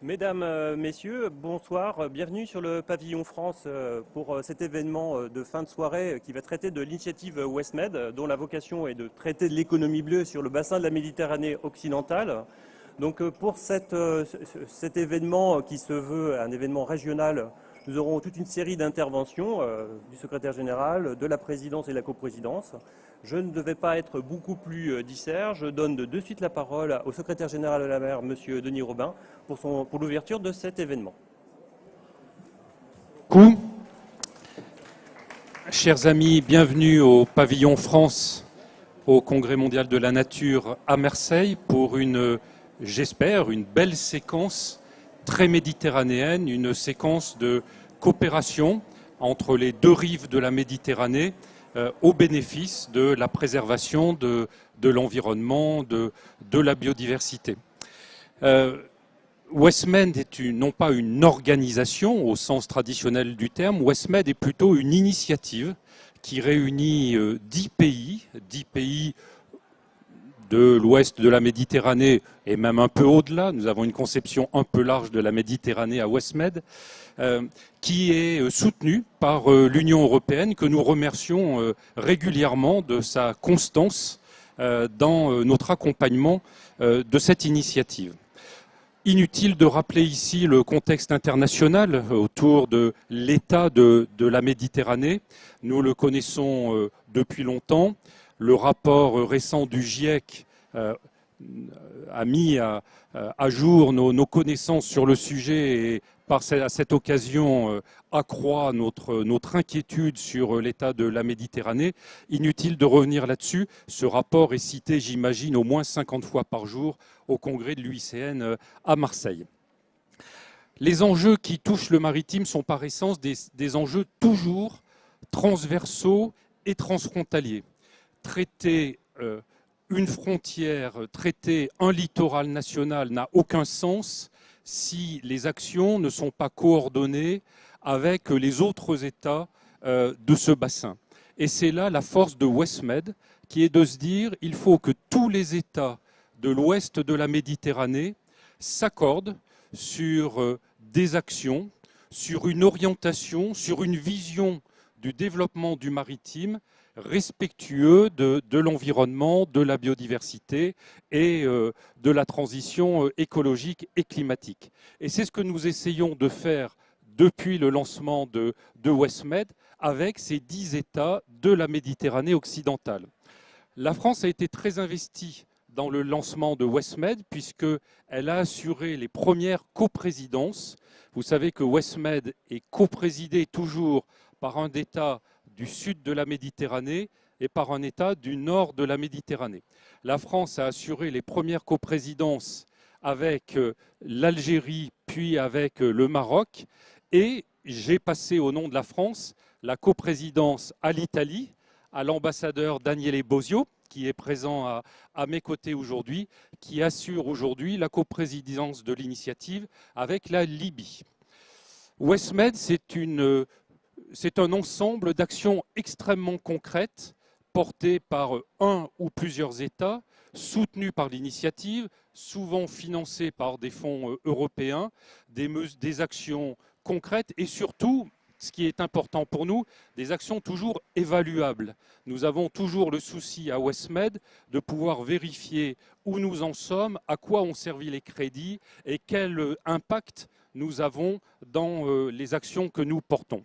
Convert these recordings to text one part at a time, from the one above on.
Mesdames, Messieurs, bonsoir. Bienvenue sur le pavillon France pour cet événement de fin de soirée qui va traiter de l'initiative WestMed, dont la vocation est de traiter de l'économie bleue sur le bassin de la Méditerranée occidentale. Donc pour cet événement qui se veut un événement régional, nous aurons toute une série d'interventions du secrétaire général, de la présidence et de la coprésidence. Je ne devais pas être beaucoup plus dissert. Je donne de suite la parole au secrétaire général de la mer, M. Denis Robin, pour l'ouverture de cet événement. Coucou. Chers amis, bienvenue au pavillon France, au Congrès mondial de la nature à Marseille pour j'espère, une belle séquence très méditerranéenne, une séquence de coopération entre les deux rives de la Méditerranée au bénéfice de la préservation de l'environnement, de la biodiversité. WestMed est non pas une organisation au sens traditionnel du terme, WestMed est plutôt une initiative qui réunit 10 pays de l'ouest de la Méditerranée et même un peu au-delà. Nous avons une conception un peu large de la Méditerranée à WestMed, qui est soutenue par l'Union européenne, que nous remercions régulièrement de sa constance dans notre accompagnement de cette initiative. Inutile de rappeler ici le contexte international autour de l'état de la Méditerranée. Nous le connaissons depuis longtemps. Le rapport récent du GIEC a mis à jour nos connaissances sur le sujet et à cette occasion accroît notre inquiétude sur l'état de la Méditerranée. Inutile de revenir là-dessus. Ce rapport est cité, j'imagine, au moins 50 fois par jour au congrès de l'UICN à Marseille. Les enjeux qui touchent le maritime sont par essence des enjeux toujours transversaux et transfrontaliers. Traiter une frontière, traiter un littoral national n'a aucun sens si les actions ne sont pas coordonnées avec les autres États de ce bassin. Et c'est là la force de WestMed, qui est de se dire qu'il faut que tous les États de l'ouest de la Méditerranée s'accordent sur des actions, sur une orientation, sur une vision du développement du maritime respectueux de l'environnement, de la biodiversité et de la transition écologique et climatique. Et c'est ce que nous essayons de faire depuis le lancement de WestMed avec ces 10 États de la Méditerranée occidentale. La France a été très investie dans le lancement de WestMed puisqu'elle a assuré les premières coprésidences. Vous savez que WestMed est coprésidé toujours par un État du sud de la Méditerranée et par un État du nord de la Méditerranée. La France a assuré les premières coprésidences avec l'Algérie puis avec le Maroc et j'ai passé au nom de la France la coprésidence à l'Italie, à l'ambassadeur Daniele Bosio, qui est présent à mes côtés aujourd'hui, qui assure aujourd'hui la coprésidence de l'initiative avec la Libye. WestMed, c'est un ensemble d'actions extrêmement concrètes portées par un ou plusieurs États, soutenues par l'initiative, souvent financées par des fonds européens, des actions concrètes et surtout, ce qui est important pour nous, des actions toujours évaluables. Nous avons toujours le souci à WestMed de pouvoir vérifier où nous en sommes, à quoi ont servi les crédits et quel impact nous avons dans les actions que nous portons.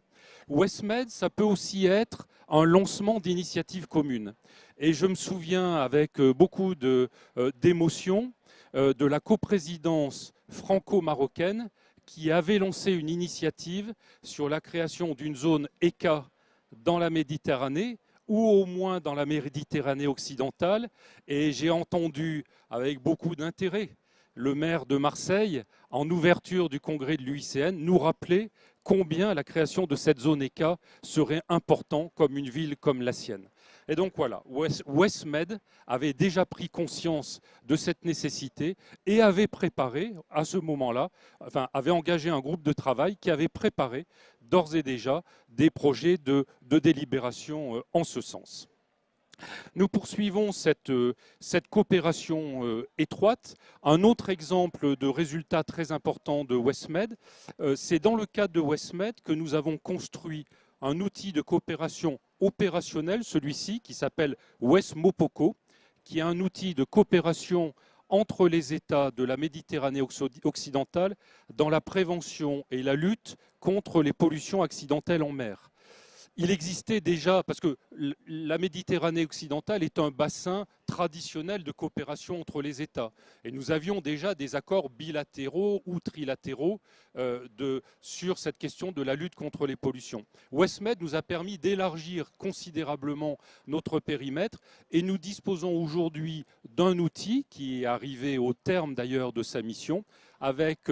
WestMed, ça peut aussi être un lancement d'initiatives communes. Et je me souviens avec beaucoup d'émotion de la coprésidence franco-marocaine qui avait lancé une initiative sur la création d'une zone ECA dans la Méditerranée, ou au moins dans la Méditerranée occidentale. Et j'ai entendu avec beaucoup d'intérêt le maire de Marseille, en ouverture du congrès de l'UICN, nous rappeler combien la création de cette zone ECA serait important comme une ville comme la sienne. Et donc voilà, WestMed avait déjà pris conscience de cette nécessité et avait préparé à ce moment-là, enfin avait engagé un groupe de travail qui avait préparé d'ores et déjà des projets de délibération en ce sens. Nous poursuivons cette coopération étroite. Un autre exemple de résultat très important de Westmed, c'est dans le cadre de Westmed que nous avons construit un outil de coopération opérationnel, celui-ci qui s'appelle WestMoPoCo, qui est un outil de coopération entre les États de la Méditerranée occidentale dans la prévention et la lutte contre les pollutions accidentelles en mer. Il existait déjà, parce que la Méditerranée occidentale est un bassin traditionnel de coopération entre les États. Et nous avions déjà des accords bilatéraux ou trilatéraux sur cette question de la lutte contre les pollutions. Westmed nous a permis d'élargir considérablement notre périmètre et nous disposons aujourd'hui d'un outil qui est arrivé au terme d'ailleurs de sa mission, avec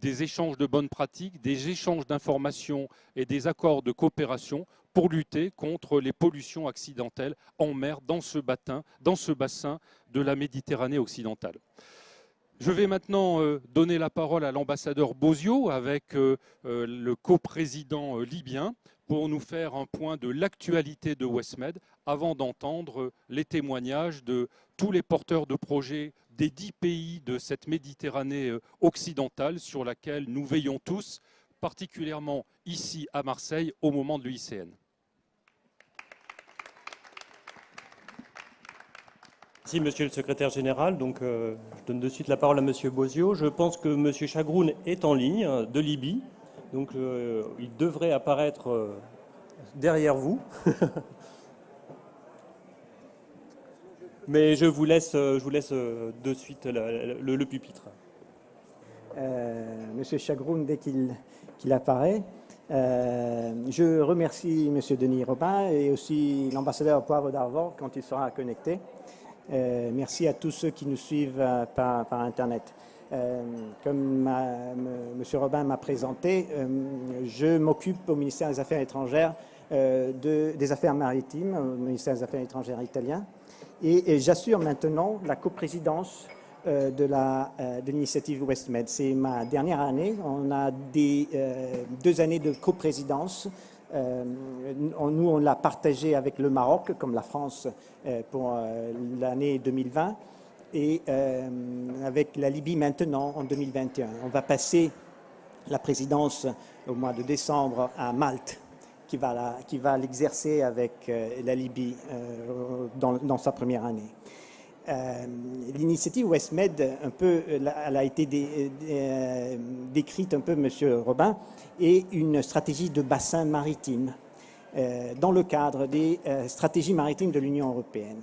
des échanges de bonnes pratiques, des échanges d'informations et des accords de coopération pour lutter contre les pollutions accidentelles en mer dans ce bassin de la Méditerranée occidentale. Je vais maintenant donner la parole à l'ambassadeur Bosio avec le coprésident libyen pour nous faire un point de l'actualité de Westmed avant d'entendre les témoignages de tous les porteurs de projets des 10 pays de cette Méditerranée occidentale sur laquelle nous veillons tous, particulièrement ici à Marseille au moment de l'UICN. Merci, Monsieur le Secrétaire Général. Donc, je donne de suite la parole à Monsieur Bosio. Je pense que Monsieur Chagroun est en ligne de Libye. Donc, il devrait apparaître derrière vous. Mais je vous laisse de suite le pupitre. Monsieur Chagroun, dès qu'il apparaît. Je remercie Monsieur Denis Robin et aussi l'ambassadeur Poivre d'Arvor quand il sera connecté. Merci à tous ceux qui nous suivent par Internet. Comme M. Robin m'a présenté, je m'occupe au ministère des Affaires étrangères des Affaires maritimes, au ministère des Affaires étrangères italien, et j'assure maintenant la coprésidence de l'initiative Westmed. C'est ma dernière année. On a 2 années de coprésidence. Nous, on l'a partagé avec le Maroc, comme la France, pour l'année 2020, et avec la Libye maintenant en 2021. On va passer la présidence au mois de décembre à Malte, qui va l'exercer avec la Libye dans sa première année. L'initiative Westmed, elle a été décrite un peu, Monsieur Robin, est une stratégie de bassin maritime dans le cadre des stratégies maritimes de l'Union européenne.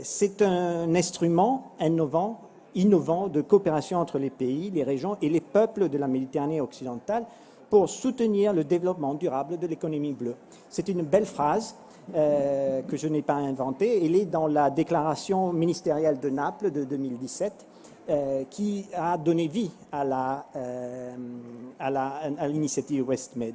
C'est un instrument innovant de coopération entre les pays, les régions et les peuples de la Méditerranée occidentale pour soutenir le développement durable de l'économie bleue. C'est une belle phrase que je n'ai pas inventée. Elle est dans la déclaration ministérielle de Naples de 2017 qui a donné vie à l'initiative Westmed.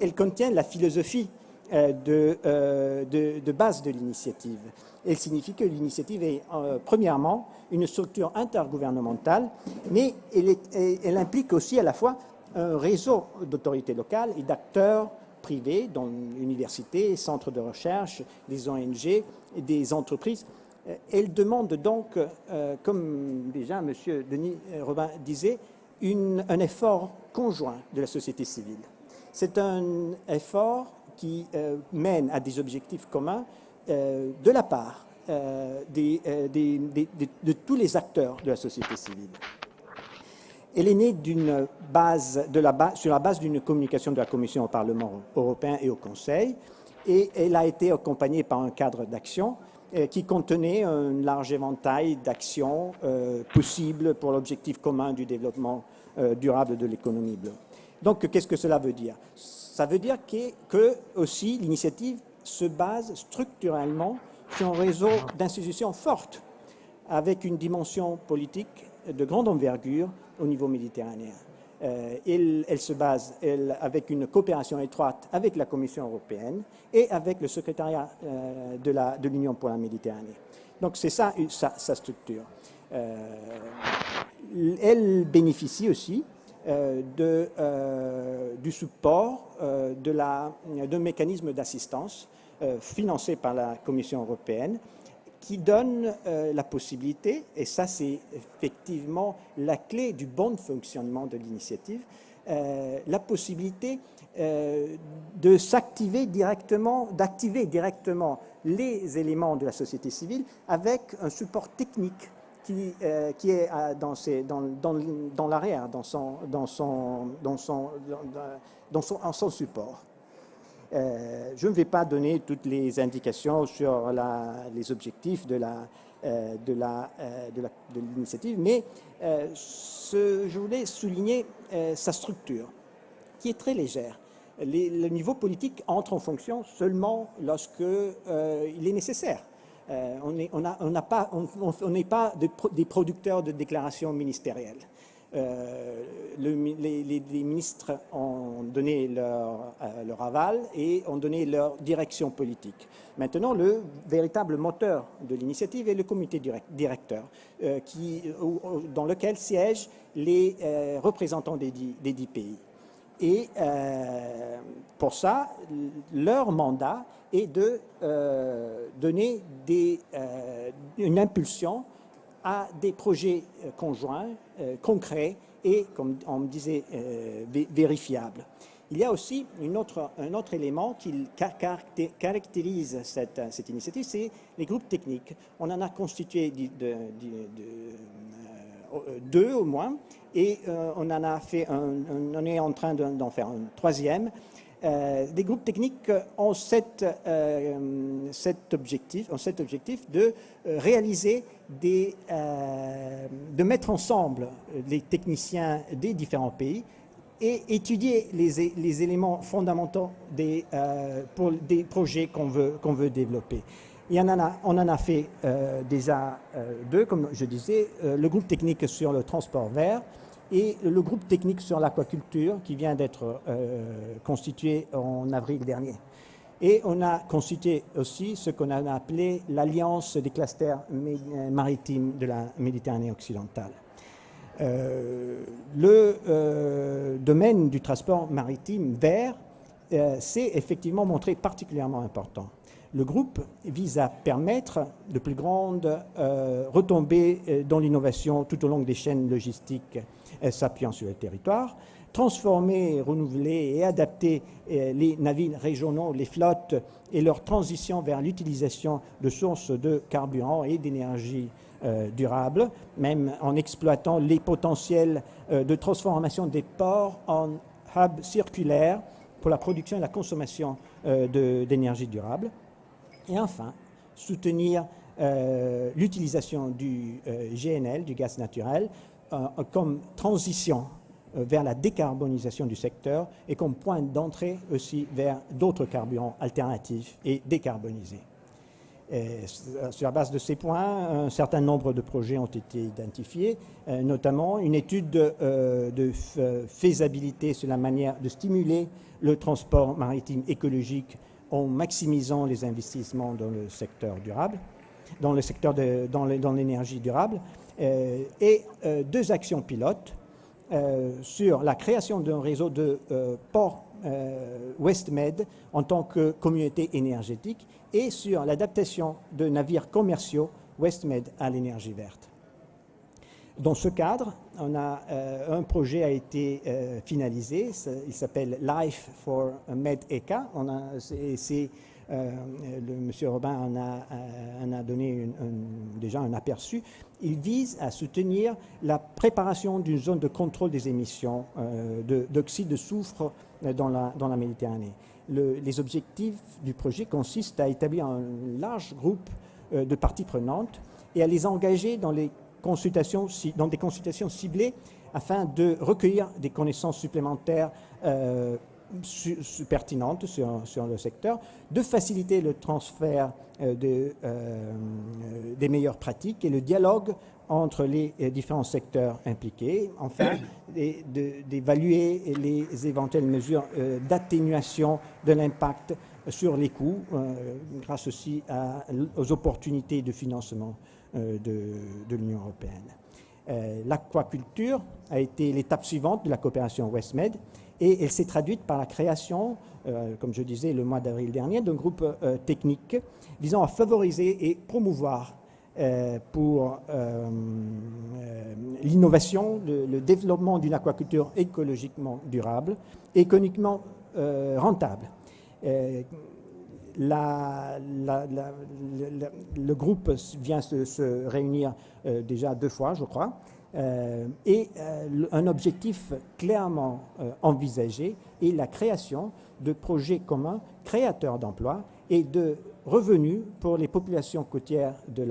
Elle contient la philosophie de base de l'initiative. Elle signifie que l'initiative est premièrement une structure intergouvernementale, mais elle implique aussi à la fois un réseau d'autorités locales et d'acteurs privés, dont universités, centres de recherche, des ONG, des entreprises. Elle demande donc, comme déjà M. Denis Robin disait, un effort conjoint de la société civile. C'est un effort qui mène à des objectifs communs de la part de tous les acteurs de la société civile. Elle est née sur la base d'une communication de la Commission au Parlement européen et au Conseil, et elle a été accompagnée par un cadre d'action qui contenait un large éventail d'actions possibles pour l'objectif commun du développement durable de l'économie bleue. Donc, qu'est-ce que cela veut dire? Ça veut dire que aussi l'initiative se base structurellement sur un réseau d'institutions fortes, avec une dimension politique de grande envergure au niveau méditerranéen. Elle se base avec une coopération étroite avec la Commission européenne et avec le secrétariat de l'Union pour la Méditerranée. Donc c'est ça sa structure. Elle bénéficie aussi du support d'un mécanisme d'assistance financé par la Commission européenne, qui donne la possibilité, et ça c'est effectivement la clé du bon fonctionnement de l'initiative, la possibilité d'activer directement les éléments de la société civile avec un support technique qui est dans l'arrière, dans son support. Je ne vais pas donner toutes les indications sur les objectifs de l'initiative, mais je voulais souligner sa structure, qui est très légère. Le niveau politique entre en fonction seulement lorsque il est nécessaire. On n'est pas des producteurs de déclarations ministérielles. Les ministres ont donné leur aval et ont donné leur direction politique. Maintenant, le véritable moteur de l'initiative est le comité directeur, dans lequel siègent les représentants des 10 pays. Et pour ça, leur mandat est de donner une impulsion à des projets conjoints, concrets et, comme on me disait, vérifiables. Il y a aussi un autre élément qui caractérise cette initiative, c'est les groupes techniques. On en a constitué deux au moins, et on est en train d'en faire un troisième. Les groupes techniques ont cet objectif de réaliser de mettre ensemble les techniciens des différents pays et étudier les éléments fondamentaux pour des projets qu'on veut développer. On en a fait déjà deux, comme je disais, le groupe technique sur le transport vert et le groupe technique sur l'aquaculture qui vient d'être constitué en avril dernier. Et on a constitué aussi ce qu'on a appelé l'Alliance des clusters maritimes de la Méditerranée occidentale. Le domaine du transport maritime vert s'est effectivement montré particulièrement important. Le groupe vise à permettre de plus grandes retombées dans l'innovation tout au long des chaînes logistiques s'appuyant sur le territoire, transformer, renouveler et adapter les navires régionaux, les flottes et leur transition vers l'utilisation de sources de carburant et d'énergie durable, même en exploitant les potentiels de transformation des ports en hubs circulaires pour la production et la consommation d'énergie durable. Et enfin, soutenir l'utilisation du GNL, du gaz naturel, comme transition vers la décarbonisation du secteur et comme point d'entrée aussi vers d'autres carburants alternatifs et décarbonisés. Sur la base de ces points, un certain nombre de projets ont été identifiés, notamment une étude de faisabilité sur la manière de stimuler le transport maritime écologique en maximisant les investissements dans le secteur durable, dans l'énergie durable, et deux actions pilotes sur la création d'un réseau de ports WestMed en tant que communauté énergétique et sur l'adaptation de navires commerciaux WestMed à l'énergie verte. Dans ce cadre, un projet a été finalisé, il s'appelle Life for Med-ECA. M. Robin en a donné déjà un aperçu. Il vise à soutenir la préparation d'une zone de contrôle des émissions d'oxyde de soufre dans la Méditerranée. Les objectifs du projet consistent à établir un large groupe de parties prenantes et à les engager dans des consultations ciblées afin de recueillir des connaissances supplémentaires pertinentes sur le secteur, de faciliter le transfert des meilleures pratiques et le dialogue entre les différents secteurs impliqués, enfin d'évaluer les éventuelles mesures d'atténuation de l'impact sur les coûts grâce aussi aux opportunités de financement de l'Union européenne. L'aquaculture a été l'étape suivante de la coopération WestMed et elle s'est traduite par la création, comme je disais le mois d'avril dernier, d'un groupe technique visant à favoriser et promouvoir pour l'innovation, le développement d'une aquaculture écologiquement durable et économiquement rentable. Le groupe vient se réunir déjà 2 fois, je crois, et un objectif clairement envisagé est la création de projets communs créateurs d'emplois et de revenus pour les populations côtières des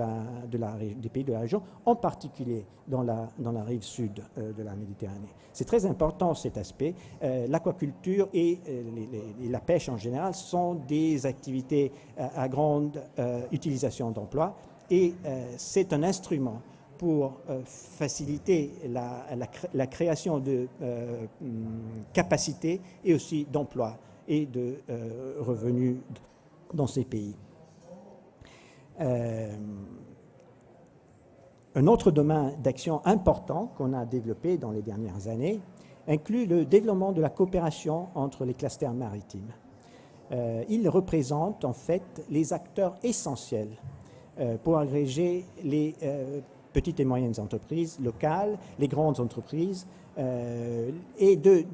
pays de la région, en particulier dans la rive sud de la Méditerranée. C'est très important cet aspect. L'aquaculture et la pêche en général sont des activités à grande utilisation d'emplois et c'est un instrument pour faciliter la création de capacités et aussi d'emplois et de revenus dans ces pays. Un autre domaine d'action important qu'on a développé dans les dernières années inclut le développement de la coopération entre les clusters maritimes. Ils représentent en fait les acteurs essentiels pour agréger les petites et moyennes entreprises locales, les grandes entreprises, et de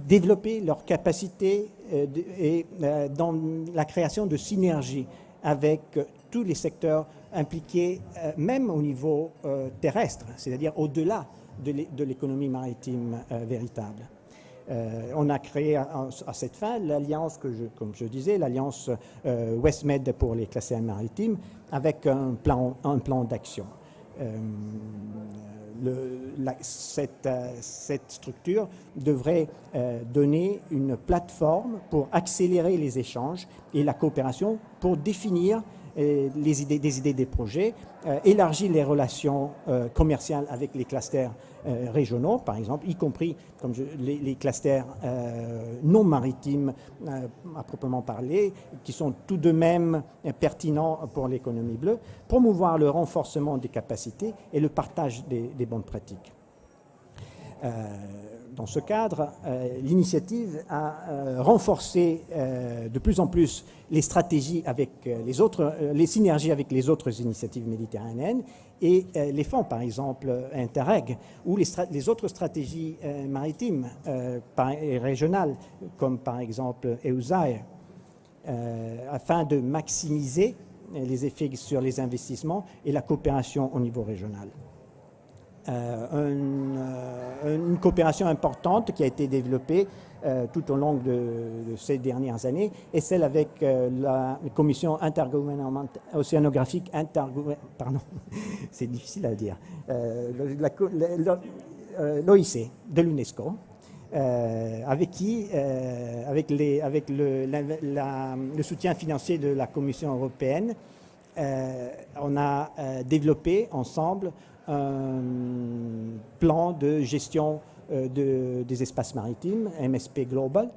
développer leurs capacités dans la création de synergies avec tous les secteurs impliqués, même au niveau terrestre, c'est-à-dire au-delà de l'économie maritime véritable. On a créé à cette fin l'alliance, comme je disais, l'alliance WestMed pour les clusters maritimes, avec un plan d'action. Cette structure devrait donner une plateforme pour accélérer les échanges et la coopération, pour définir des idées des projets, élargir les relations commerciales avec les clusters régionaux, par exemple, y compris comme les clusters non maritimes à proprement parler, qui sont tout de même pertinents pour l'économie bleue, promouvoir le renforcement des capacités et le partage des bonnes pratiques. Dans ce cadre, l'initiative a renforcé de plus en plus les stratégies avec les synergies avec les autres initiatives méditerranéennes et les fonds, par exemple Interreg, ou les autres stratégies maritimes et régionales, comme par exemple EUSAIR, afin de maximiser les effets sur les investissements et la coopération au niveau régional. Une coopération importante qui a été développée tout au long de ces dernières années est celle avec la commission intergouvernementale océanographique c'est difficile à dire, l'OIC de l'UNESCO, avec le soutien financier de la Commission européenne, on a développé ensemble un plan de gestion des espaces maritimes, MSP Global,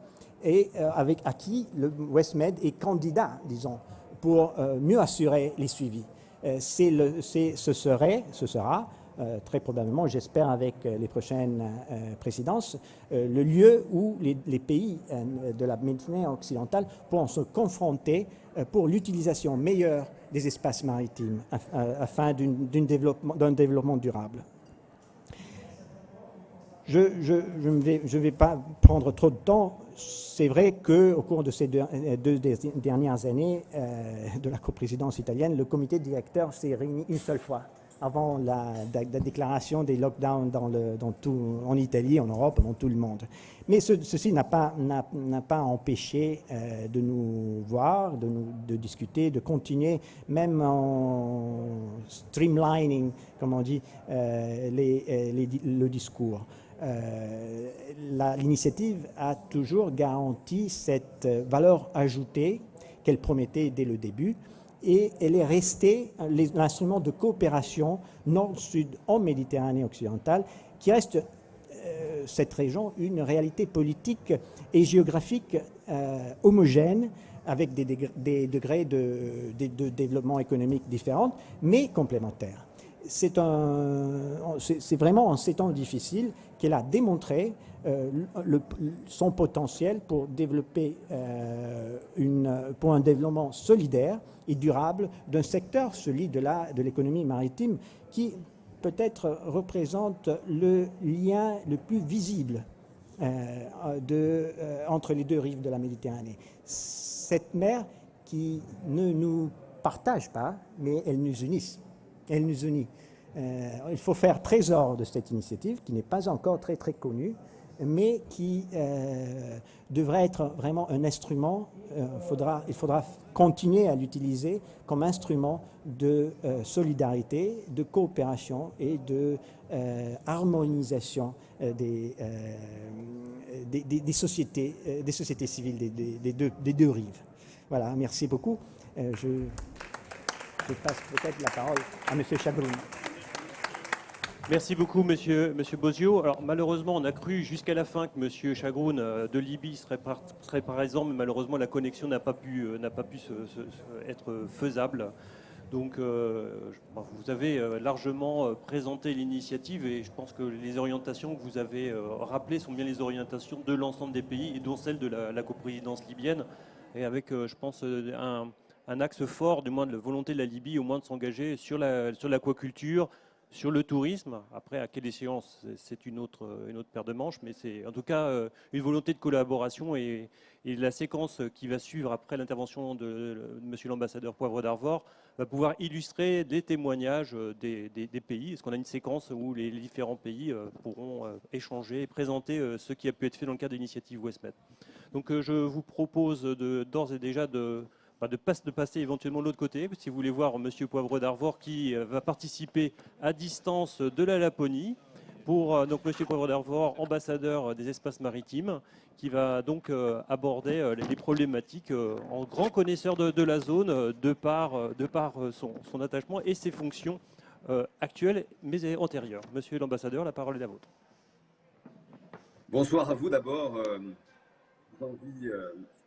et à qui le WestMed est candidat, disons, pour mieux assurer les suivis. Ce sera très probablement, j'espère avec les prochaines présidences, le lieu où les pays de la Méditerranée occidentale pourront se confronter pour l'utilisation meilleure des espaces maritimes afin d'un développement durable. Je ne vais pas prendre trop de temps. C'est vrai qu'au cours de ces deux dernières années de la coprésidence italienne, le comité directeur s'est réuni une seule fois avant la déclaration des lockdowns en Italie, en Europe, dans tout le monde. Mais ceci n'a pas empêché de nous voir, de discuter, de continuer, même en streamlining, comme on dit, le discours. L'initiative a toujours garanti cette valeur ajoutée qu'elle promettait dès le début, et elle est restée l'instrument de coopération nord-sud en Méditerranée occidentale, qui reste cette région une réalité politique et géographique homogène, avec des degrés de développement économique différents, mais complémentaires. c'est vraiment en ces temps difficiles qu'elle a démontré son potentiel pour développer pour un développement solidaire et durable d'un secteur, celui de l'économie maritime, qui peut-être représente le lien le plus visible entre les deux rives de la Méditerranée. Cette mer qui ne nous partage pas, mais elle nous unit. Elle nous unit. Il faut faire trésor de cette initiative qui n'est pas encore très très connue, mais qui devrait être vraiment un instrument. Il faudra continuer à l'utiliser comme instrument de solidarité, de coopération et de harmonisation des sociétés civiles des deux rives. Voilà, merci beaucoup. Je passe peut-être la parole à M. Chagroun. Merci beaucoup, monsieur Bozio. Alors, malheureusement, on a cru jusqu'à la fin que monsieur Chagroun de Libye serait présent, mais malheureusement, la connexion n'a pas pu être faisable. Donc, vous avez largement présenté l'initiative et je pense que les orientations que vous avez rappelées sont bien les orientations de l'ensemble des pays et dont celle de la coprésidence libyenne. Et avec, je pense, un axe fort, du moins de la volonté de la Libye, au moins de s'engager sur l'aquaculture, sur le tourisme. Après, à quelle échéance, c'est une autre paire de manches, mais c'est en tout cas une volonté de collaboration et la séquence qui va suivre après l'intervention de monsieur l'ambassadeur Poivre d'Arvor va pouvoir illustrer des témoignages des pays. Est-ce qu'on a une séquence où les différents pays pourront échanger et présenter ce qui a pu être fait dans le cadre de l'initiative WestMed. Donc je vous propose d'ores et déjà de passer éventuellement de l'autre côté, si vous voulez voir M. Poivre d'Arvor qui va participer à distance de la Laponie pour donc M. Poivre d'Arvor, ambassadeur des espaces maritimes, qui va donc aborder les problématiques en grand connaisseur de la zone de par son attachement et ses fonctions actuelles mais antérieures. Monsieur l'ambassadeur, la parole est à vous. Bonsoir à vous d'abord. J'ai envie,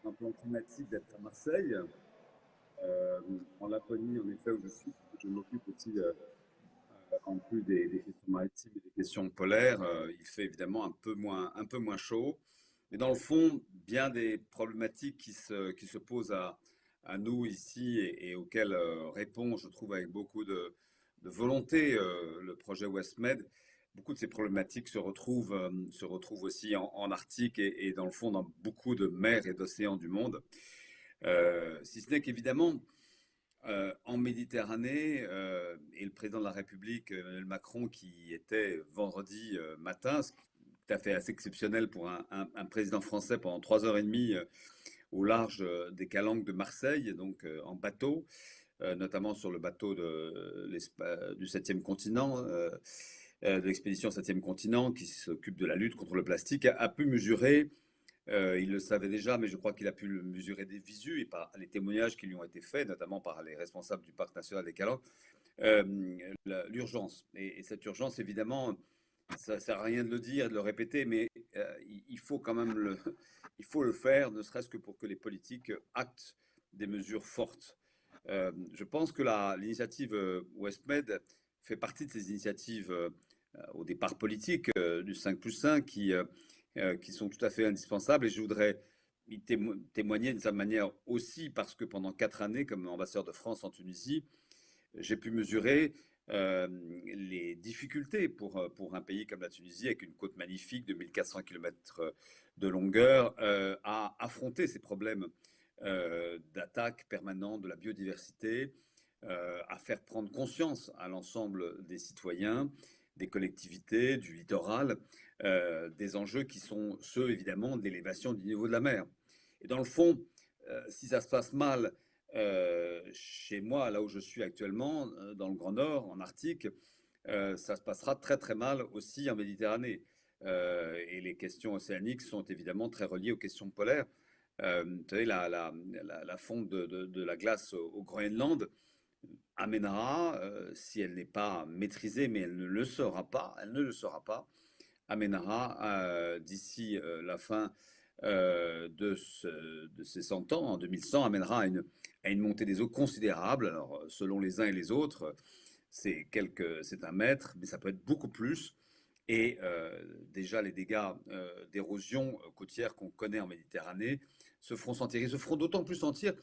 un plan climatique, d'être à Marseille. En Laponie, en effet, où je suis, je m'occupe aussi, en plus des questions maritimes et des questions polaires, il fait évidemment un peu moins chaud. Mais dans le fond, bien des problématiques qui se posent à nous ici et auxquelles répond, je trouve, avec beaucoup de volonté le projet WestMed. Beaucoup de ces problématiques se retrouvent aussi en Arctique et dans le fond dans beaucoup de mers et d'océans du monde. Si ce n'est qu'évidemment, en Méditerranée, et le président de la République, Emmanuel Macron, qui était vendredi matin, ce qui est tout à fait assez exceptionnel pour un président français pendant 3 heures et demie au large des calanques de Marseille, donc en bateau, notamment sur le bateau du 7e continent, de l'expédition 7e continent, qui s'occupe de la lutte contre le plastique, a pu mesurer. Il le savait déjà, mais je crois qu'il a pu le mesurer des visus et par les témoignages qui lui ont été faits, notamment par les responsables du parc national des Calanques, l'urgence. Et cette urgence, évidemment, ça ne sert à rien de le dire, de le répéter, mais il faut quand même il faut le faire, ne serait-ce que pour que les politiques actent des mesures fortes. Je pense que l'initiative WestMed fait partie de ces initiatives au départ politiques du 5+5 qui sont tout à fait indispensables. Et je voudrais y témoigner d'une certaine manière aussi parce que pendant 4 années, comme ambassadeur de France en Tunisie, j'ai pu mesurer les difficultés pour un pays comme la Tunisie, avec une côte magnifique de 1400 km de longueur, à affronter ces problèmes d'attaque permanente de la biodiversité, à faire prendre conscience à l'ensemble des citoyens, des collectivités, du littoral, des enjeux qui sont ceux évidemment de l'élévation du niveau de la mer. Et dans le fond, si ça se passe mal chez moi, là où je suis actuellement, dans le Grand Nord, en Arctique, ça se passera très très mal aussi en Méditerranée. Et les questions océaniques sont évidemment très reliées aux questions polaires. Vous savez, la fonte de la glace au Groenland amènera, si elle n'est pas maîtrisée, mais elle ne le sera pas, amènera d'ici la fin de ces 100 ans, en 2100, amènera à une montée des eaux considérable. Alors, selon les uns et les autres, c'est 1 mètre, mais ça peut être beaucoup plus. Et déjà, les dégâts d'érosion côtière qu'on connaît en Méditerranée se feront sentir. Ils se feront d'autant plus sentir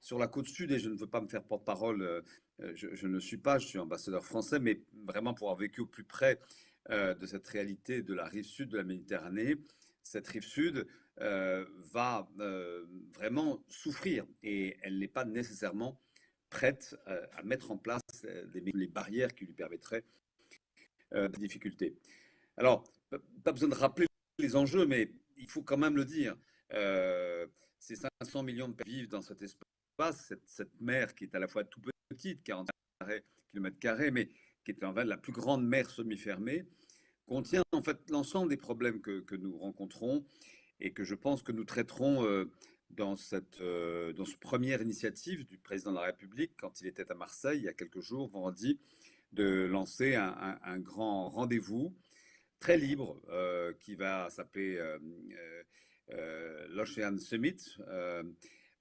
sur la côte sud, et je ne veux pas me faire porte-parole, je ne suis pas, je suis ambassadeur français, mais vraiment pour avoir vécu au plus près de cette réalité de la rive sud de la Méditerranée. Cette rive sud va vraiment souffrir, et elle n'est pas nécessairement prête à mettre en place les barrières qui lui permettraient des difficultés. Alors, pas besoin de rappeler les enjeux, mais il faut quand même le dire. Ces 500 millions de personnes vivent dans cet espace, cette mer qui est à la fois tout petite, 40 km², mais qui est en fait la plus grande mer semi-fermée, contient en fait l'ensemble des problèmes que nous rencontrons et que je pense que nous traiterons dans cette première initiative du président de la République quand il était à Marseille il y a quelques jours, vendredi, de lancer un grand rendez-vous très libre qui va s'appeler l'Ocean Summit,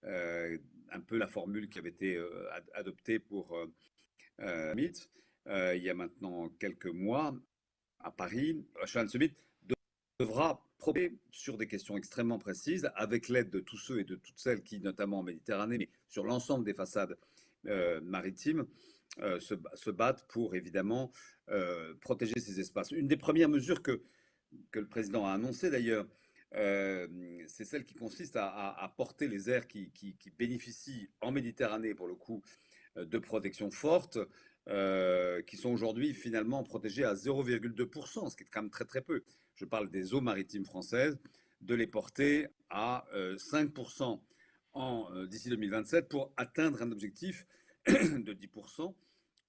un peu la formule qui avait été adoptée pour Summit il y a maintenant quelques mois à Paris. L'Ocean Summit devra proposer sur des questions extrêmement précises, avec l'aide de tous ceux et de toutes celles qui, notamment en Méditerranée, mais sur l'ensemble des façades maritimes, se battent pour évidemment protéger ces espaces. Une des premières mesures que le président a annoncé d'ailleurs, c'est celle qui consiste à porter les aires qui bénéficient en Méditerranée, pour le coup, de protection forte, qui sont aujourd'hui finalement protégées à 0,2%, ce qui est quand même très très peu. Je parle des eaux maritimes françaises, de les porter à 5% d'ici 2027 pour atteindre un objectif de 10%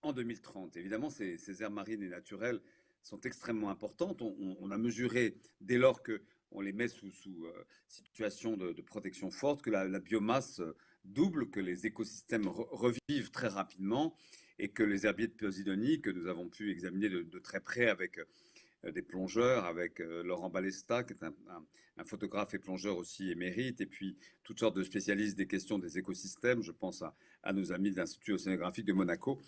en 2030. Évidemment, ces aires marines et naturelles sont extrêmement importantes. On a mesuré, dès lors qu'on les met sous situation de protection forte, que la biomasse double, que les écosystèmes revivent très rapidement et que les herbiers de Posidonie, que nous avons pu examiner de très près avec des plongeurs, avec Laurent Balesta, qui est un photographe et plongeur aussi émérite, et puis toutes sortes de spécialistes des questions des écosystèmes. Je pense à nos amis de l'Institut océanographique de Monaco.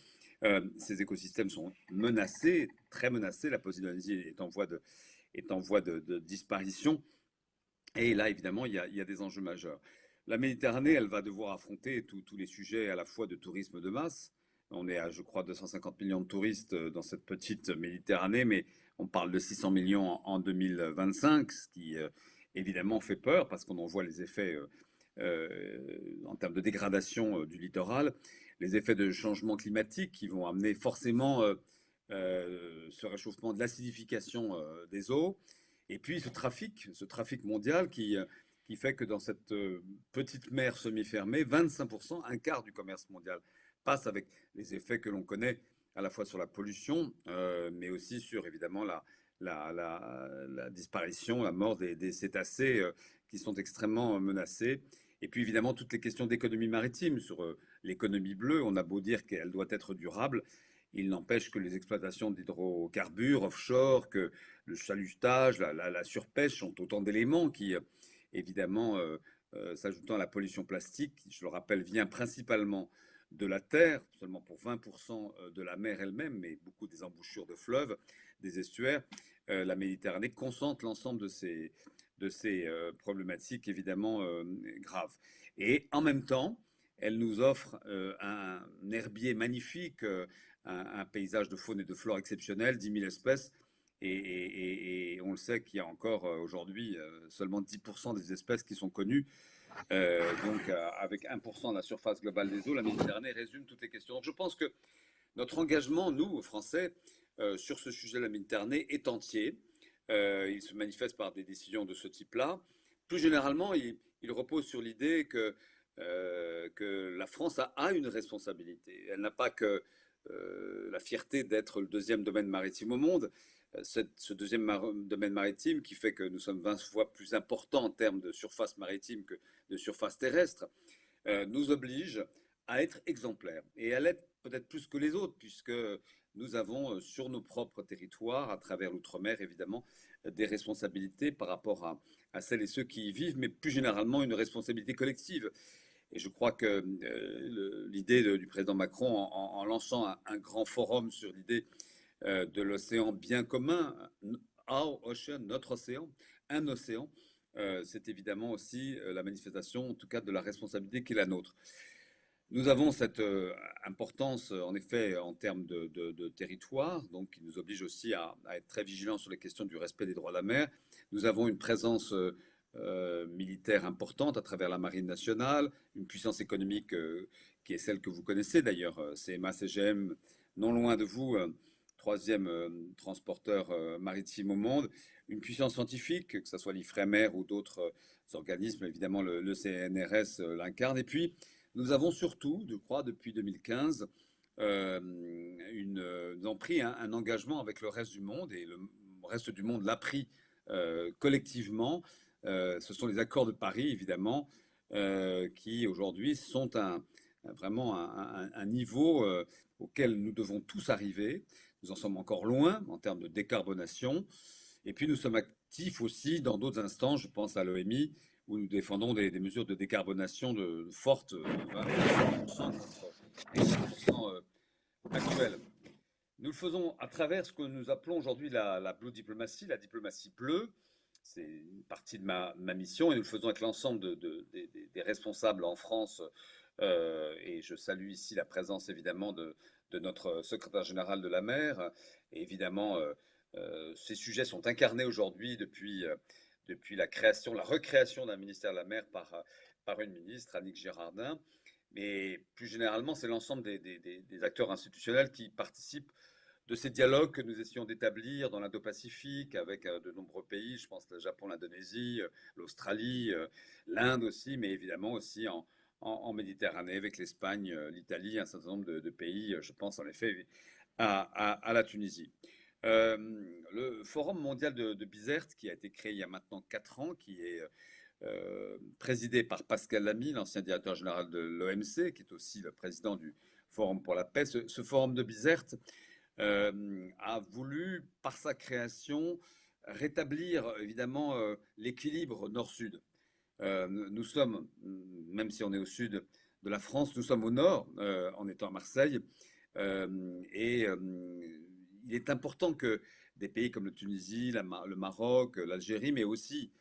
Ces écosystèmes sont menacés, très menacés. La Posidonie est en voie de disparition. Et là, évidemment, il y a des enjeux majeurs. La Méditerranée, elle va devoir affronter tous les sujets à la fois de tourisme de masse. On est à, je crois, 250 millions de touristes dans cette petite Méditerranée, mais on parle de 600 millions en 2025, ce qui évidemment fait peur parce qu'on en voit les effets en termes de dégradation du littoral, les effets de changement climatique qui vont amener forcément ce réchauffement de l'acidification des eaux, et puis ce trafic mondial qui fait que dans cette petite mer semi-fermée, 25%, un quart du commerce mondial passe, avec les effets que l'on connaît à la fois sur la pollution, mais aussi sur évidemment la disparition, la mort des cétacés qui sont extrêmement menacés. Et puis évidemment toutes les questions d'économie maritime, sur l'économie bleue. On a beau dire qu'elle doit être durable, il n'empêche que les exploitations d'hydrocarbures offshore, que le chalutage, la surpêche sont autant d'éléments qui, évidemment, s'ajoutant à la pollution plastique, qui, je le rappelle, vient principalement de la terre, seulement pour 20% de la mer elle-même, mais beaucoup des embouchures de fleuves, des estuaires. La Méditerranée concentre l'ensemble de ces problématiques évidemment graves. Et en même temps, elle nous offre un herbier magnifique, un paysage de faune et de flore exceptionnel, 10 000 espèces. Et on le sait qu'il y a encore aujourd'hui seulement 10% des espèces qui sont connues. Donc avec 1% de la surface globale des eaux, la Méditerranée résume toutes les questions. Donc je pense que notre engagement, nous, Français, sur ce sujet de la Méditerranée est entier. Il se manifeste par des décisions de ce type-là. Plus généralement, il repose sur l'idée que la France a une responsabilité. Elle n'a pas que la fierté d'être le deuxième domaine maritime au monde. Ce deuxième domaine maritime qui fait que nous sommes 20 fois plus importants en termes de surface maritime que de surface terrestre, nous oblige à être exemplaires et à l'être peut-être plus que les autres, puisque nous avons sur nos propres territoires, à travers l'outre-mer évidemment, des responsabilités par rapport à celles et ceux qui y vivent, mais plus généralement une responsabilité collective. Et je crois que l'idée du président Macron en lançant un grand forum sur l'idée de l'océan bien commun, our ocean, notre océan, un océan, c'est évidemment aussi la manifestation, en tout cas, de la responsabilité qui est la nôtre. Nous avons cette importance, en effet, en termes de territoire, donc qui nous oblige aussi à être très vigilants sur les questions du respect des droits de la mer. Nous avons une présence militaire importante à travers la Marine nationale, une puissance économique qui est celle que vous connaissez d'ailleurs, CMA-CGM, non loin de vous, troisième transporteur maritime au monde, une puissance scientifique, que ce soit l'IFREMER ou d'autres organismes, évidemment le CNRS l'incarne, et puis nous avons surtout, je crois, depuis 2015, nous avons pris un engagement avec le reste du monde, et le reste du monde l'a pris collectivement. Ce sont les accords de Paris, évidemment, qui aujourd'hui sont vraiment un niveau auquel nous devons tous arriver. Nous en sommes encore loin en termes de décarbonation. Et puis nous sommes actifs aussi dans d'autres instances, je pense à l'OMI, où nous défendons des mesures de décarbonation fortes, 20% de notre actuelle. Nous le faisons à travers ce que nous appelons aujourd'hui la Blue Diplomacy, la diplomatie bleue. C'est une partie de ma mission et nous le faisons avec l'ensemble des responsables en France. Et je salue ici la présence évidemment de notre secrétaire général de la mer. Et évidemment, ces sujets sont incarnés aujourd'hui depuis la recréation d'un ministère de la mer par une ministre, Annick Girardin. Mais plus généralement, c'est l'ensemble des acteurs institutionnels qui participent de ces dialogues que nous essayons d'établir dans l'Indo-Pacifique avec de nombreux pays, je pense le Japon, l'Indonésie, l'Australie, l'Inde aussi, mais évidemment aussi en Méditerranée avec l'Espagne, l'Italie, un certain nombre de pays, je pense en effet à la Tunisie. Le Forum mondial de Bizerte, qui a été créé il y a maintenant 4 ans, qui est présidé par Pascal Lamy, l'ancien directeur général de l'OMC, qui est aussi le président du Forum pour la paix. Ce Forum de Bizerte a voulu, par sa création, rétablir évidemment l'équilibre nord-sud. Nous sommes, même si on est au sud de la France, nous sommes au nord, en étant à Marseille. Il est important que des pays comme la Tunisie, le Maroc, l'Algérie, mais aussi,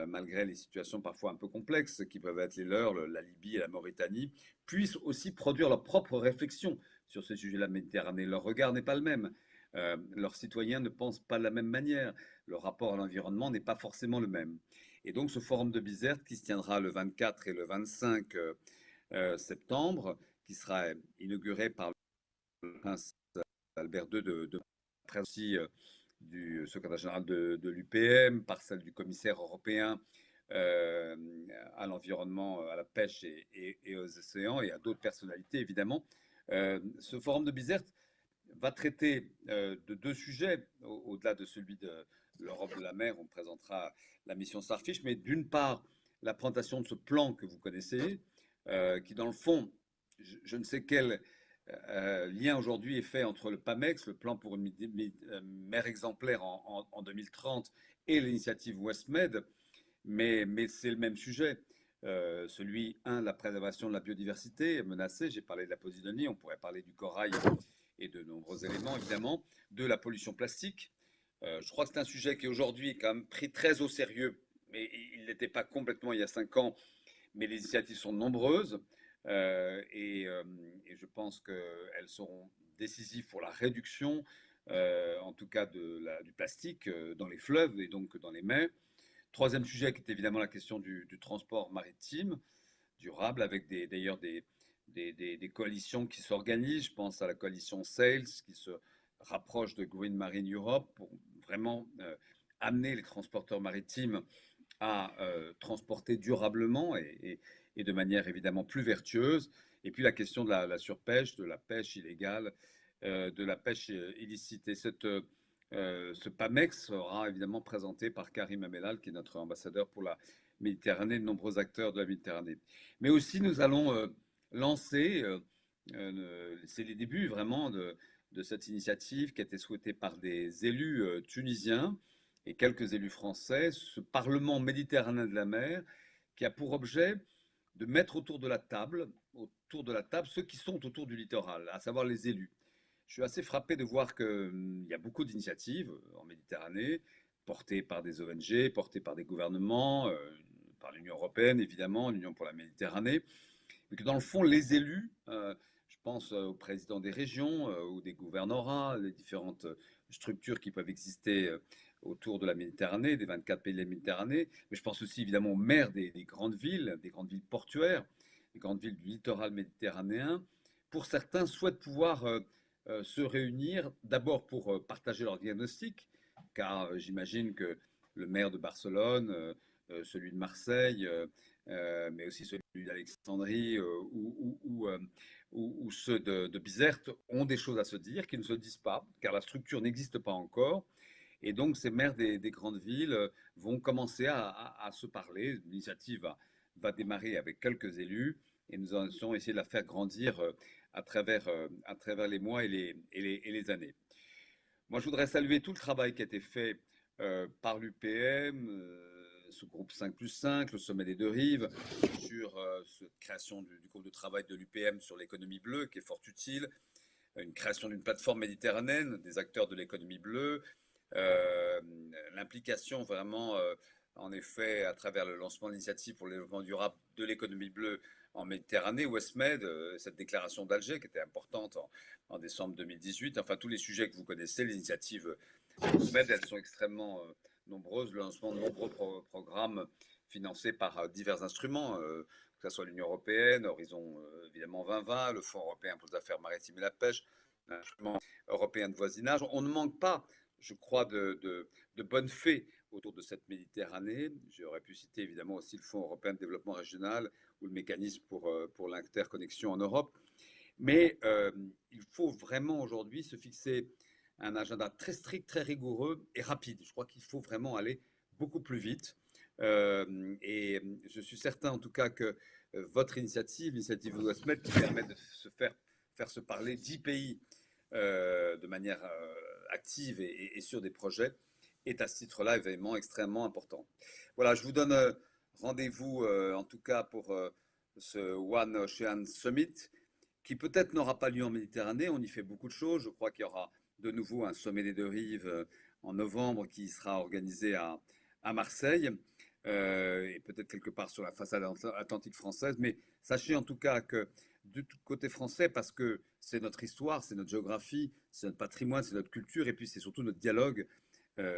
malgré les situations parfois un peu complexes qui peuvent être les leurs, la Libye et la Mauritanie, puissent aussi produire leurs propres réflexions sur ce sujet de la Méditerranée. Leur regard n'est pas le même. Leurs citoyens ne pensent pas de la même manière. Leur rapport à l'environnement n'est pas forcément le même. Et donc ce forum de Bizerte qui se tiendra le 24 et le 25 septembre, qui sera inauguré par le prince Albert II après aussi du secrétaire général de l'UPM, par celle du commissaire européen à l'environnement, à la pêche et aux océans, et à d'autres personnalités évidemment. Ce forum de Bizerte va traiter de 2 sujets, au-delà de celui de l'Europe de la mer, on présentera la mission Starfish, mais d'une part, la présentation de ce plan que vous connaissez, qui dans le fond, je ne sais quel lien aujourd'hui est fait entre le PAMEX, le plan pour une mer exemplaire en 2030, et l'initiative WestMed, mais c'est le même sujet. Celui, de la préservation de la biodiversité menacée, j'ai parlé de la posidonie, on pourrait parler du corail et de nombreux éléments, évidemment, de la pollution plastique. Je crois que c'est un sujet qui aujourd'hui est quand même pris très au sérieux, mais il n'était pas complètement il y a 5 ans, mais les initiatives sont nombreuses et je pense qu'elles seront décisives pour la réduction, en tout cas du plastique dans les fleuves et donc dans les mers. Troisième sujet qui est évidemment la question du transport maritime durable, avec d'ailleurs des coalitions qui s'organisent. Je pense à la coalition Sails qui se rapproche de Green Marine Europe pour vraiment amener les transporteurs maritimes à transporter durablement et de manière évidemment plus vertueuse. Et puis la question de la surpêche, de la pêche illégale, de la pêche illicite. Et ce PAMEX sera évidemment présenté par Karim Amellal, qui est notre ambassadeur pour la Méditerranée, de nombreux acteurs de la Méditerranée. Mais aussi, nous allons lancer, c'est les débuts vraiment de cette initiative qui a été souhaitée par des élus tunisiens et quelques élus français, ce Parlement méditerranéen de la mer, qui a pour objet de mettre autour de la table ceux qui sont autour du littoral, à savoir les élus. Je suis assez frappé de voir qu'il y a beaucoup d'initiatives en Méditerranée, portées par des ONG, portées par des gouvernements, par l'Union européenne évidemment, l'Union pour la Méditerranée, mais que dans le fond, les élus, je pense aux présidents des régions ou des gouvernorats, les différentes structures qui peuvent exister autour de la Méditerranée, des 24 pays de la Méditerranée, mais je pense aussi évidemment aux maires des grandes villes portuaires, des grandes villes du littoral méditerranéen. Pour certains, souhaitent pouvoir se réunir d'abord pour partager leur diagnostic, car j'imagine que le maire de Barcelone, celui de Marseille, mais aussi celui d'Alexandrie ou ceux de Bizerte ont des choses à se dire qui ne se disent pas, car la structure n'existe pas encore. Et donc, ces maires des grandes villes vont commencer à se parler. L'initiative va démarrer avec quelques élus et nous allons essayer de la faire grandir à travers les mois et les années. Moi, je voudrais saluer tout le travail qui a été fait par l'UPM, ce groupe 5+5, le sommet des deux rives, sur cette création du groupe de travail de l'UPM sur l'économie bleue, qui est fort utile, une création d'une plateforme méditerranéenne des acteurs de l'économie bleue, l'implication vraiment, en effet, à travers le lancement de l'initiative pour le développement durable de l'économie bleue en Méditerranée, Westmed, cette déclaration d'Alger qui était importante en décembre 2018, enfin tous les sujets que vous connaissez, les initiatives Westmed, elles sont extrêmement nombreuses, le lancement de nombreux programmes financés par divers instruments, que ce soit l'Union européenne, Horizon évidemment 2020, le Fonds européen pour les affaires maritimes et la pêche, l'instrument européen de voisinage. On ne manque pas, je crois, de bonnes fées autour de cette Méditerranée. J'aurais pu citer évidemment aussi le Fonds européen de développement régional ou le mécanisme pour l'interconnexion en Europe. Mais il faut vraiment aujourd'hui se fixer un agenda très strict, très rigoureux et rapide. Je crois qu'il faut vraiment aller beaucoup plus vite. Et je suis certain en tout cas que votre initiative, l'initiative Westmed, qui permet de faire se parler 10 pays de manière active et sur des projets, est à ce titre-là évidemment extrêmement important. Voilà, je vous donne rendez-vous en tout cas pour ce One Ocean Summit, qui peut-être n'aura pas lieu en Méditerranée. On y fait beaucoup de choses. Je crois qu'il y aura de nouveau un sommet des deux rives en novembre qui sera organisé à Marseille et peut-être quelque part sur la façade atlantique française. Mais sachez en tout cas que du côté français, parce que c'est notre histoire, c'est notre géographie, c'est notre patrimoine, c'est notre culture et puis c'est surtout notre dialogue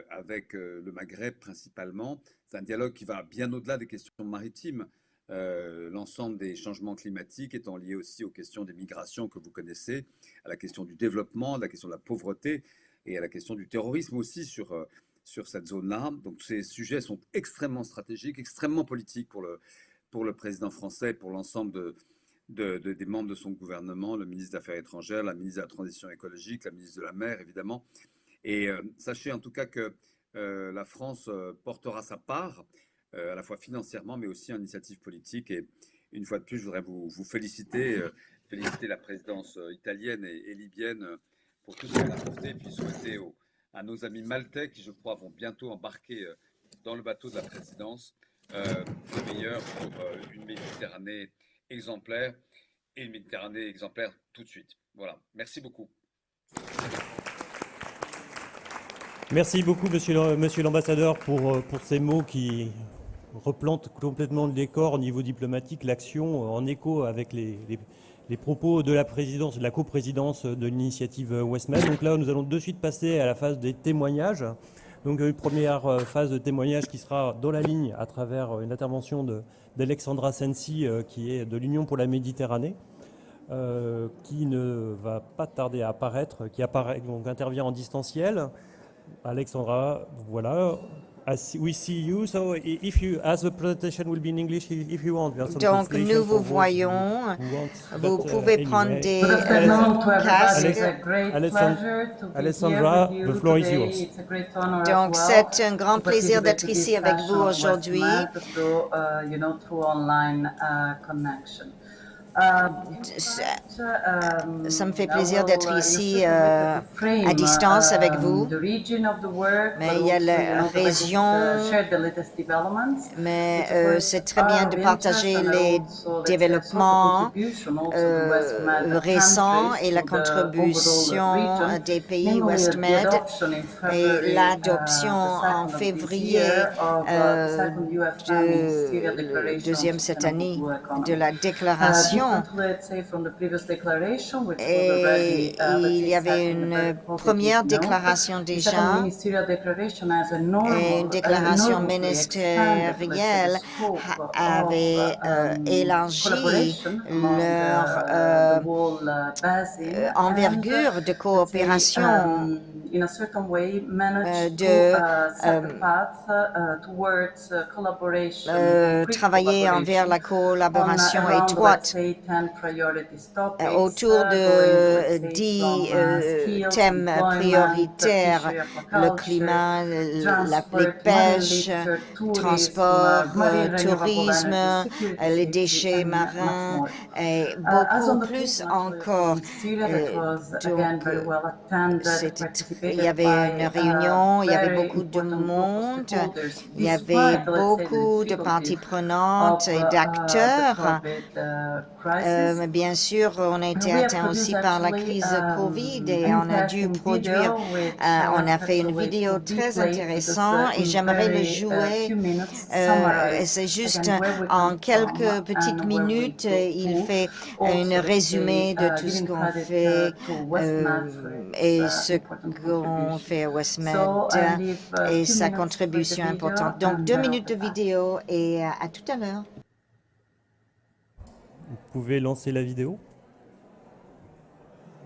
avec le Maghreb principalement. C'est un dialogue qui va bien au-delà des questions maritimes. L'ensemble des changements climatiques étant liés aussi aux questions des migrations que vous connaissez, à la question du développement, à la question de la pauvreté et à la question du terrorisme aussi sur cette zone-là. Donc ces sujets sont extrêmement stratégiques, extrêmement politiques pour le président français, pour l'ensemble des membres de son gouvernement, le ministre des Affaires étrangères, la ministre de la Transition écologique, la ministre de la Mer évidemment. Et sachez en tout cas que la France portera sa part, à la fois financièrement, mais aussi en initiative politique. Et une fois de plus, je voudrais vous féliciter la présidence italienne et libyenne pour tout ce qu'elle a apporté, et puis souhaiter à nos amis maltais, qui je crois vont bientôt embarquer dans le bateau de la présidence, le meilleur pour une Méditerranée exemplaire, et une Méditerranée exemplaire tout de suite. Voilà, merci beaucoup. Merci beaucoup, monsieur l'ambassadeur, pour ces mots qui replante complètement le décor au niveau diplomatique, l'action en écho avec les propos de la présidence, de la coprésidence de l'initiative Westmed. Donc là, nous allons de suite passer à la phase des témoignages. Donc une première phase de témoignage qui sera dans la ligne à travers une intervention d'Alexandra Sensi, qui est de l'Union pour la Méditerranée, qui ne va pas tarder à apparaître, donc intervient en distanciel. Alexandra, voilà. We see you. So if you, as the presentation will be in English, if you want. Donc nous vous voyons. Vous pouvez prendre des casques. Alessandra, the floor is yours. Donc c'est un grand plaisir d'être ici avec vous aujourd'hui. Ça me fait plaisir d'être ici à distance avec vous, mais il y a la région, mais c'est très bien de partager les développements récents et la contribution des pays WestMed et l'adoption en février de deuxième cette année de la déclaration. Et il y avait une première déclaration déjà et une déclaration ministérielle avait élargi leur envergure de coopération travailler envers la collaboration étroite autour de 10 thèmes prioritaires, le climat, les pêches, transport, tourisme, les déchets marins et beaucoup plus encore. Donc, il y avait une réunion, il y avait beaucoup de monde, il y avait beaucoup de parties prenantes et d'acteurs. Mais bien sûr, on a été atteint aussi par la crise Covid et on a dû produire, on a fait une vidéo très intéressante et j'aimerais le jouer. C'est juste en quelques petites minutes, il fait un résumé de tout ce qu'on fait et ce qu'on fait à WestMed et sa contribution importante. Donc 2 minutes de vidéo et à tout à l'heure. Vous pouvez lancer la vidéo.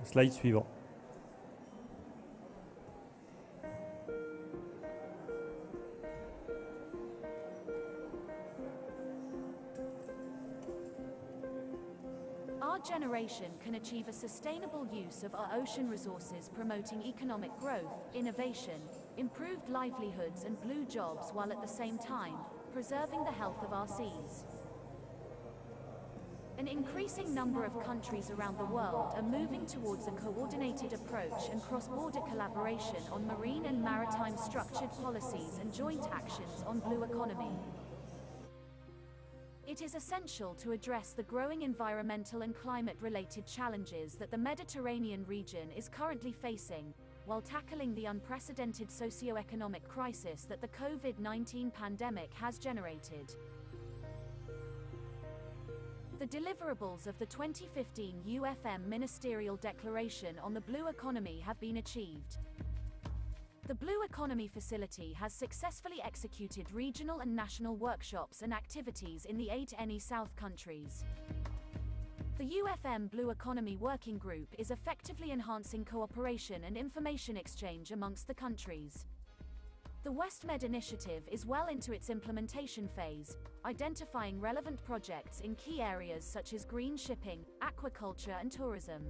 Slide suivant. Our generation can achieve a sustainable use of our ocean resources, promoting economic growth, innovation, improved livelihoods and blue jobs, while at the same time preserving the health of our seas. An increasing number of countries around the world are moving towards a coordinated approach and cross-border collaboration on marine and maritime structured policies and joint actions on blue economy. It is essential to address the growing environmental and climate-related challenges that the Mediterranean region is currently facing, while tackling the unprecedented socio-economic crisis that the COVID-19 pandemic has generated. The deliverables of the 2015 UFM Ministerial Declaration on the Blue Economy have been achieved. The Blue Economy Facility has successfully executed regional and national workshops and activities in the 8 NE South countries. The UFM Blue Economy Working Group is effectively enhancing cooperation and information exchange amongst the countries. The WestMed initiative is well into its implementation phase, identifying relevant projects in key areas such as green shipping, aquaculture and tourism.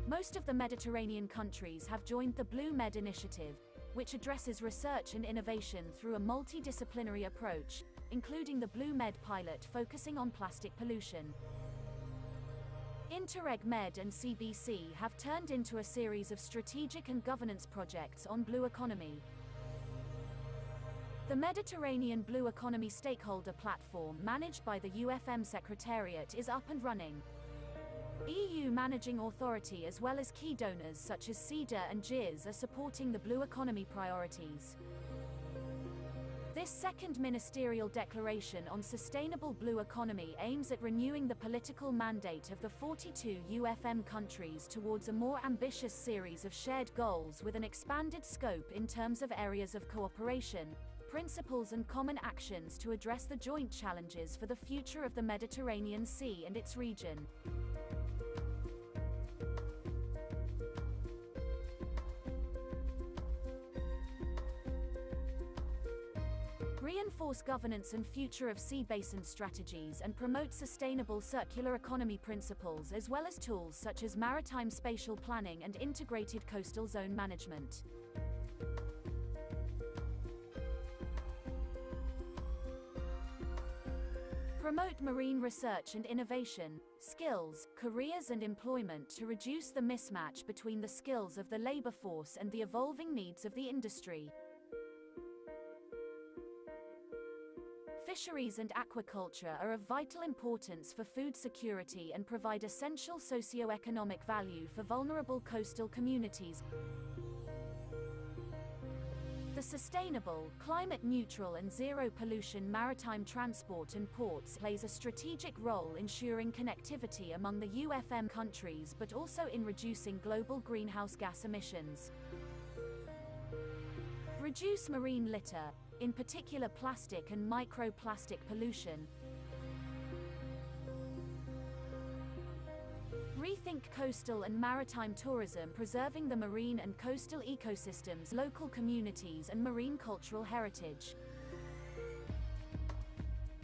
Most of the Mediterranean countries have joined the Blue Med initiative, which addresses research and innovation through a multidisciplinary approach, including the Blue Med pilot focusing on plastic pollution. Interreg Med and CBC have turned into a series of strategic and governance projects on blue economy. The Mediterranean Blue Economy Stakeholder Platform, managed by the UFM Secretariat, is up and running. EU managing authority as well as key donors such as CEDA and GIZ are supporting the blue economy priorities. This second ministerial declaration on sustainable blue economy aims at renewing the political mandate of the 42 UFM countries towards a more ambitious series of shared goals with an expanded scope in terms of areas of cooperation, principles and common actions to address the joint challenges for the future of the Mediterranean Sea and its region. Reinforce governance and future of sea basin strategies and promote sustainable circular economy principles as well as tools such as maritime spatial planning and integrated coastal zone management. Promote marine research and innovation, skills, careers and employment to reduce the mismatch between the skills of the labor force and the evolving needs of the industry. Fisheries and aquaculture are of vital importance for food security and provide essential socio-economic value for vulnerable coastal communities. The sustainable, climate-neutral and zero-pollution maritime transport and ports plays a strategic role ensuring connectivity among the UFM countries but also in reducing global greenhouse gas emissions. Reduce marine litter, in particular plastic and microplastic pollution. Rethink coastal and maritime tourism, preserving the marine and coastal ecosystems, local communities and marine cultural heritage.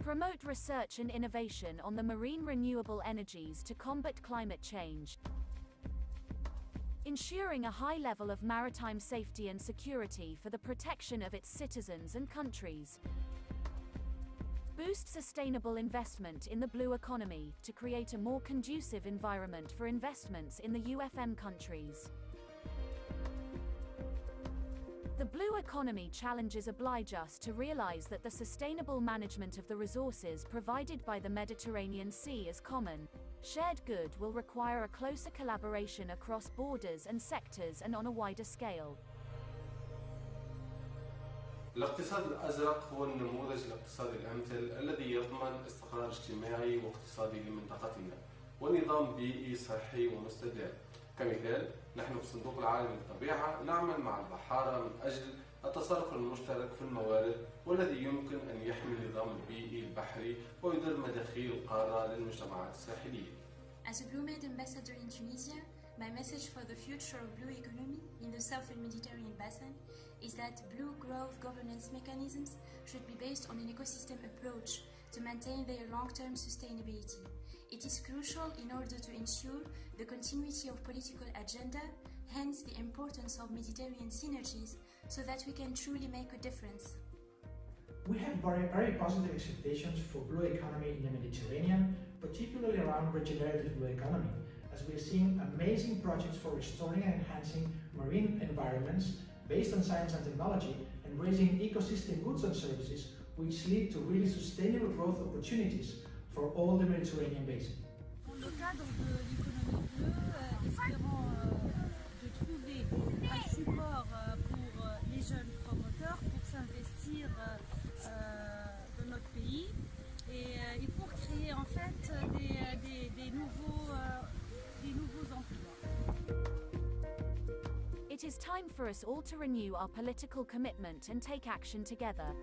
Promote research and innovation on the marine renewable energies to combat climate change. Ensuring a high level of maritime safety and security for the protection of its citizens and countries. Boost sustainable investment in the blue economy to create a more conducive environment for investments in the UFM countries. The blue economy challenges oblige us to realize that the sustainable management of the resources provided by the Mediterranean Sea is common. Shared good will require a closer collaboration across borders and sectors and on a wider scale. الاقتصاد الأزرق هو النموذج الاقتصادي الأمثل الذي يضمن استقرار اجتماعي واقتصادي لمنطقتنا ونظام بيئي صحي ومستدام. كمثال، نحن في صندوق العالمي للطبيعة نعمل مع البحارة من أجل التصرف المشترك في الموارد والذي يمكن أن يحمي النظام البيئي البحري ويدر مداخيل القارة للمجتمعات الساحلية. As a Blue Med ambassador in Tunisia, my message for the future of blue economy in the Southern Mediterranean basin is that blue growth governance mechanisms should be based on an ecosystem approach to maintain their long-term sustainability. It is crucial in order to ensure the continuity of political agenda, hence the importance of Mediterranean synergies, so that we can truly make a difference. We have very positive expectations for blue economy in the Mediterranean, particularly around regenerative blue economy, as we are seeing amazing projects for restoring and enhancing marine environments based on science and technology and raising ecosystem goods and services which lead to really sustainable growth opportunities for all the Mediterranean basin. Dans le cadre de l'économie bleue, espérant de trouver un support pour les jeunes promoteurs pour s'investir dans notre pays et pour créer en fait des nouveaux emplois. It is time for us all to renew our political commitment and take action together.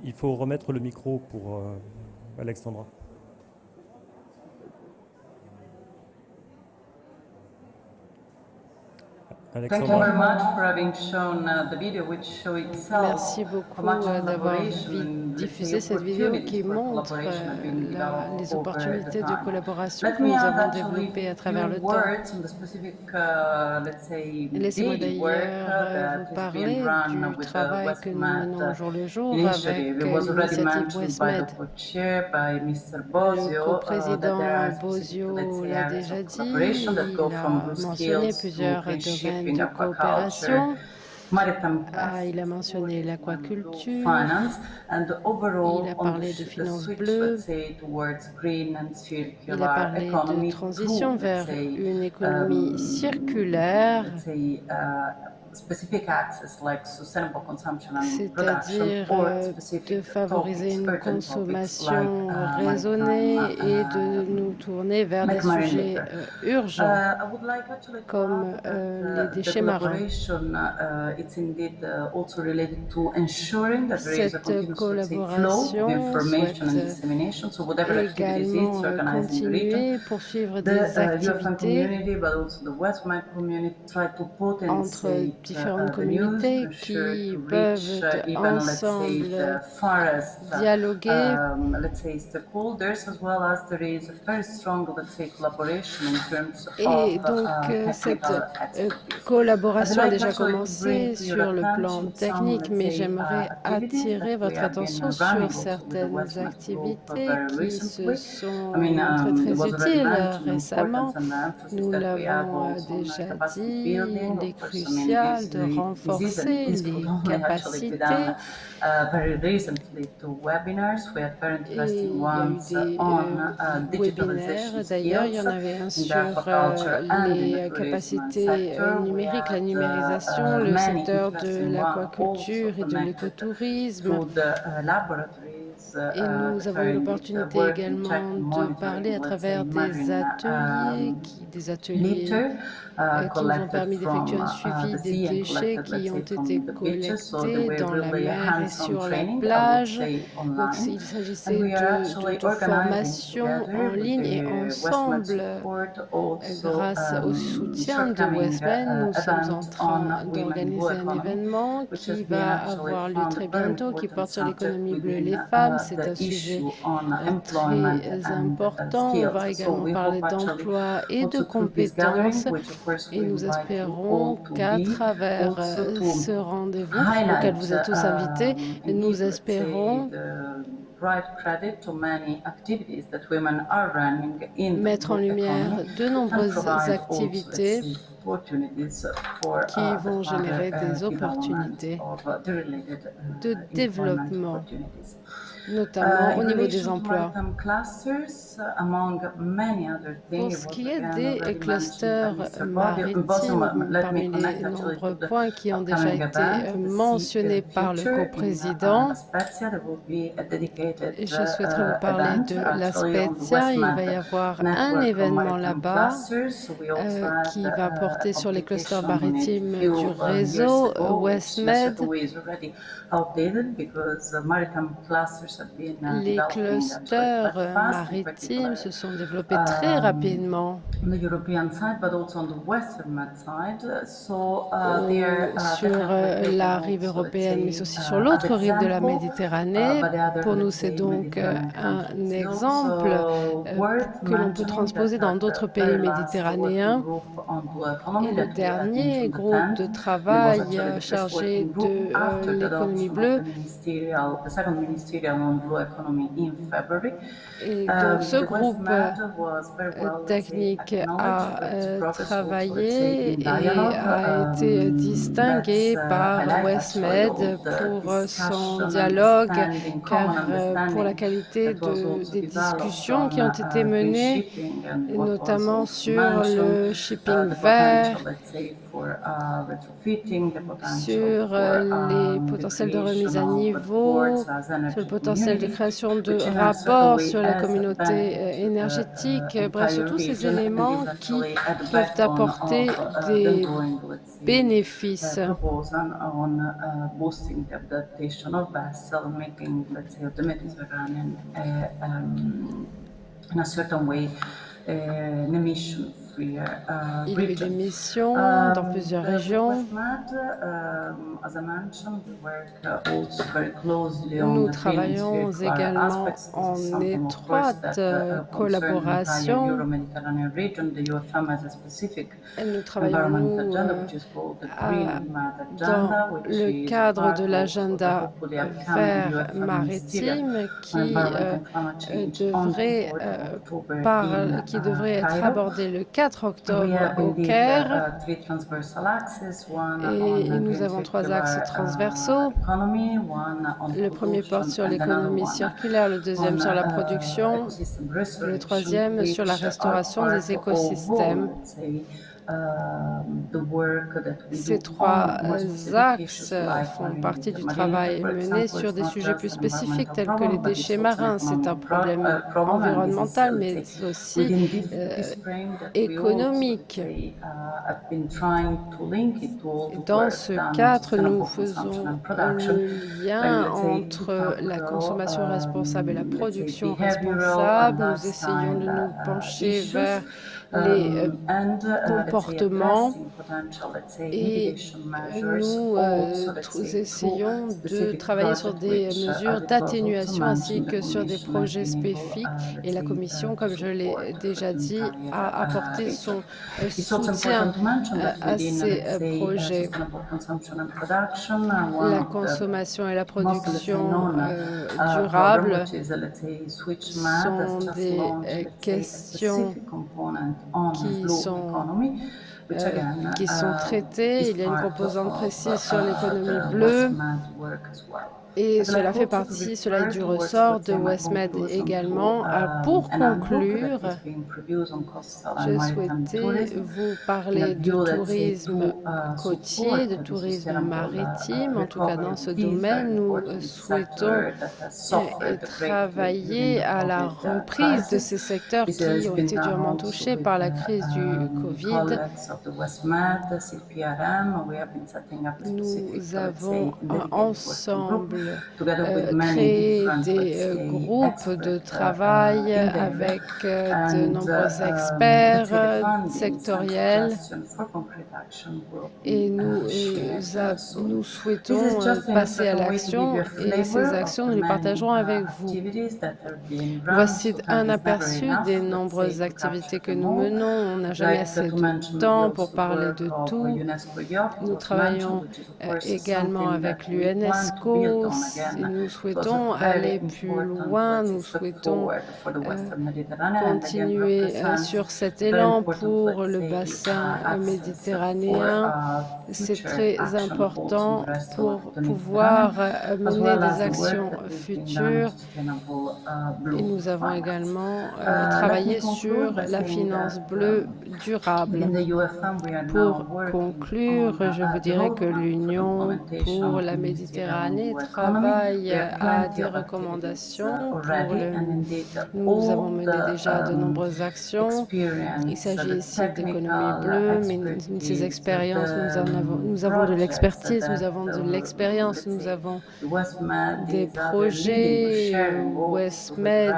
Il faut remettre le micro pour Alexandra. Merci beaucoup d'avoir diffusé cette vidéo qui montre les opportunités de collaboration que nous avons développées à travers le temps. Laissez-moi d'ailleurs vous parler du travail que nous menons au jour le jour avec l'initiative WestMed. Le co-président Bozio l'a déjà dit, il a mentionné plusieurs domaines de coopération. Il a mentionné l'aquaculture, il a parlé de finances bleues, il a parlé de transition vers une économie circulaire c'est-à-dire de favoriser une consommation raisonnée et de nous tourner vers des sujets urgents, comme les déchets marins. Cette collaboration souhaite également continuer, poursuivre des activités entre différentes communautés qui peuvent ensemble dialoguer et donc cette collaboration a déjà commencé sur le plan technique, mais j'aimerais attirer votre attention sur certaines activités qui se sont montrées très utiles récemment. Nous l'avons déjà dit, il est crucial de renforcer les capacités. Et il y a eu des webinaires, d'ailleurs, il y en avait un sur les capacités numériques, la numérisation, le secteur de l'aquaculture et de l'écotourisme. Et nous avons eu l'opportunité également de parler à travers des ateliers qui nous ont permis d'effectuer un suivi des déchets qui ont été collectés dans la mer et sur la plage. Donc il s'agissait de formations en ligne et ensemble, grâce au soutien de WestMed, nous sommes en train d'organiser un événement qui va avoir lieu très bientôt, qui porte sur l'économie bleue et les femmes. C'est un sujet très important. On va également parler d'emploi et de compétences. Et nous espérons qu'à travers ce rendez-vous auquel vous êtes tous invités, nous espérons mettre en lumière de nombreuses activités qui vont générer des opportunités de développement, notamment au niveau des emplois. Pour ce qui est des clusters maritimes, parmi les nombreux points qui ont déjà été mentionnés par le coprésident, je souhaiterais vous parler de La Spezia. Il va y avoir un événement là-bas qui va porter sur les clusters maritimes du réseau WestMed. Les clusters maritimes se sont développés très rapidement sur la rive européenne, mais aussi sur l'autre rive de la Méditerranée. Pour nous, c'est donc un exemple que l'on peut transposer dans d'autres pays méditerranéens. Et le dernier groupe de travail chargé de l'économie bleue, et donc ce groupe technique a travaillé et a été distingué par WestMed pour son dialogue, car pour la qualité des discussions qui ont été menées, notamment sur le shipping vert, sur les potentiels de remise à niveau, sur le potentiel de création de rapports sur la communauté énergétique, bref, sur tous ces éléments qui peuvent apporter des bénéfices. Il y a eu des missions dans plusieurs régions. Nous travaillons également en étroite collaboration. Et nous travaillons dans le cadre de l'agenda vert maritime qui devrait être abordé le 4 octobre au Caire. Et nous avons 3 axes transversaux. Le premier porte sur l'économie circulaire, le deuxième sur la production, le troisième sur la restauration des écosystèmes. Ces trois axes font partie du travail mené sur des sujets plus spécifiques tels que les déchets marins. C'est un problème environnemental, mais aussi économique. Et dans ce cadre, nous faisons le lien entre la consommation responsable et la production responsable. Nous essayons de nous pencher vers les comportements et nous essayons de travailler sur des mesures d'atténuation ainsi que sur des projets spécifiques. Et la Commission, comme je l'ai déjà dit, a apporté son soutien à ces projets. La consommation et la production durable sont des questions qui sont traitées. Il y a une composante précise sur l'économie bleue. Et cela fait partie, cela est du ressort de WestMed également. Pour conclure, je souhaitais vous parler du tourisme côtier, de tourisme maritime. En tout cas, dans ce domaine, nous souhaitons travailler à la reprise de ces secteurs qui ont été durement touchés par la crise du Covid. Nous avons ensemble créé des groupes de travail avec de nombreux experts sectoriels et nous souhaitons passer à l'action et ces actions, nous les partagerons avec vous. Voici un aperçu des nombreuses activités que nous menons. On n'a jamais assez de temps pour parler de tout. Nous travaillons également avec l'UNESCO. Nous souhaitons aller plus loin, nous souhaitons continuer sur cet élan pour le bassin méditerranéen. C'est très important pour pouvoir mener des actions futures. Et nous avons également travaillé sur la finance bleue durable. Pour conclure, je vous dirais que l'Union pour la Méditerranée travaille à des recommandations. Nous avons mené déjà de nombreuses actions. Il s'agit ici d'économie bleue, mais ces expériences, nous avons de l'expertise, nous avons de l'expérience, nous avons des projets. WestMed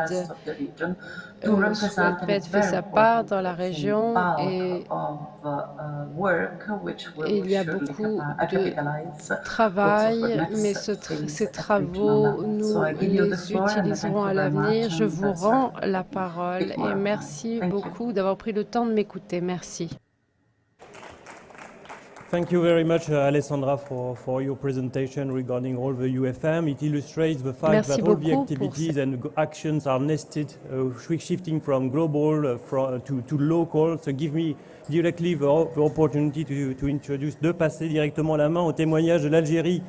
fait sa part dans la région et il y a beaucoup de travail, mais ces travaux, nous les utiliserons à l'avenir. Je vous rends la parole et merci beaucoup d'avoir pris le temps de m'écouter. Merci. Thank you very much, Alessandra, for your presentation regarding all the UFM. It illustrates the fact that all the activities and actions are nested, shifting from global to local. So give me directly the opportunity to introduce, de passer directement la main au témoignage de l'Algérie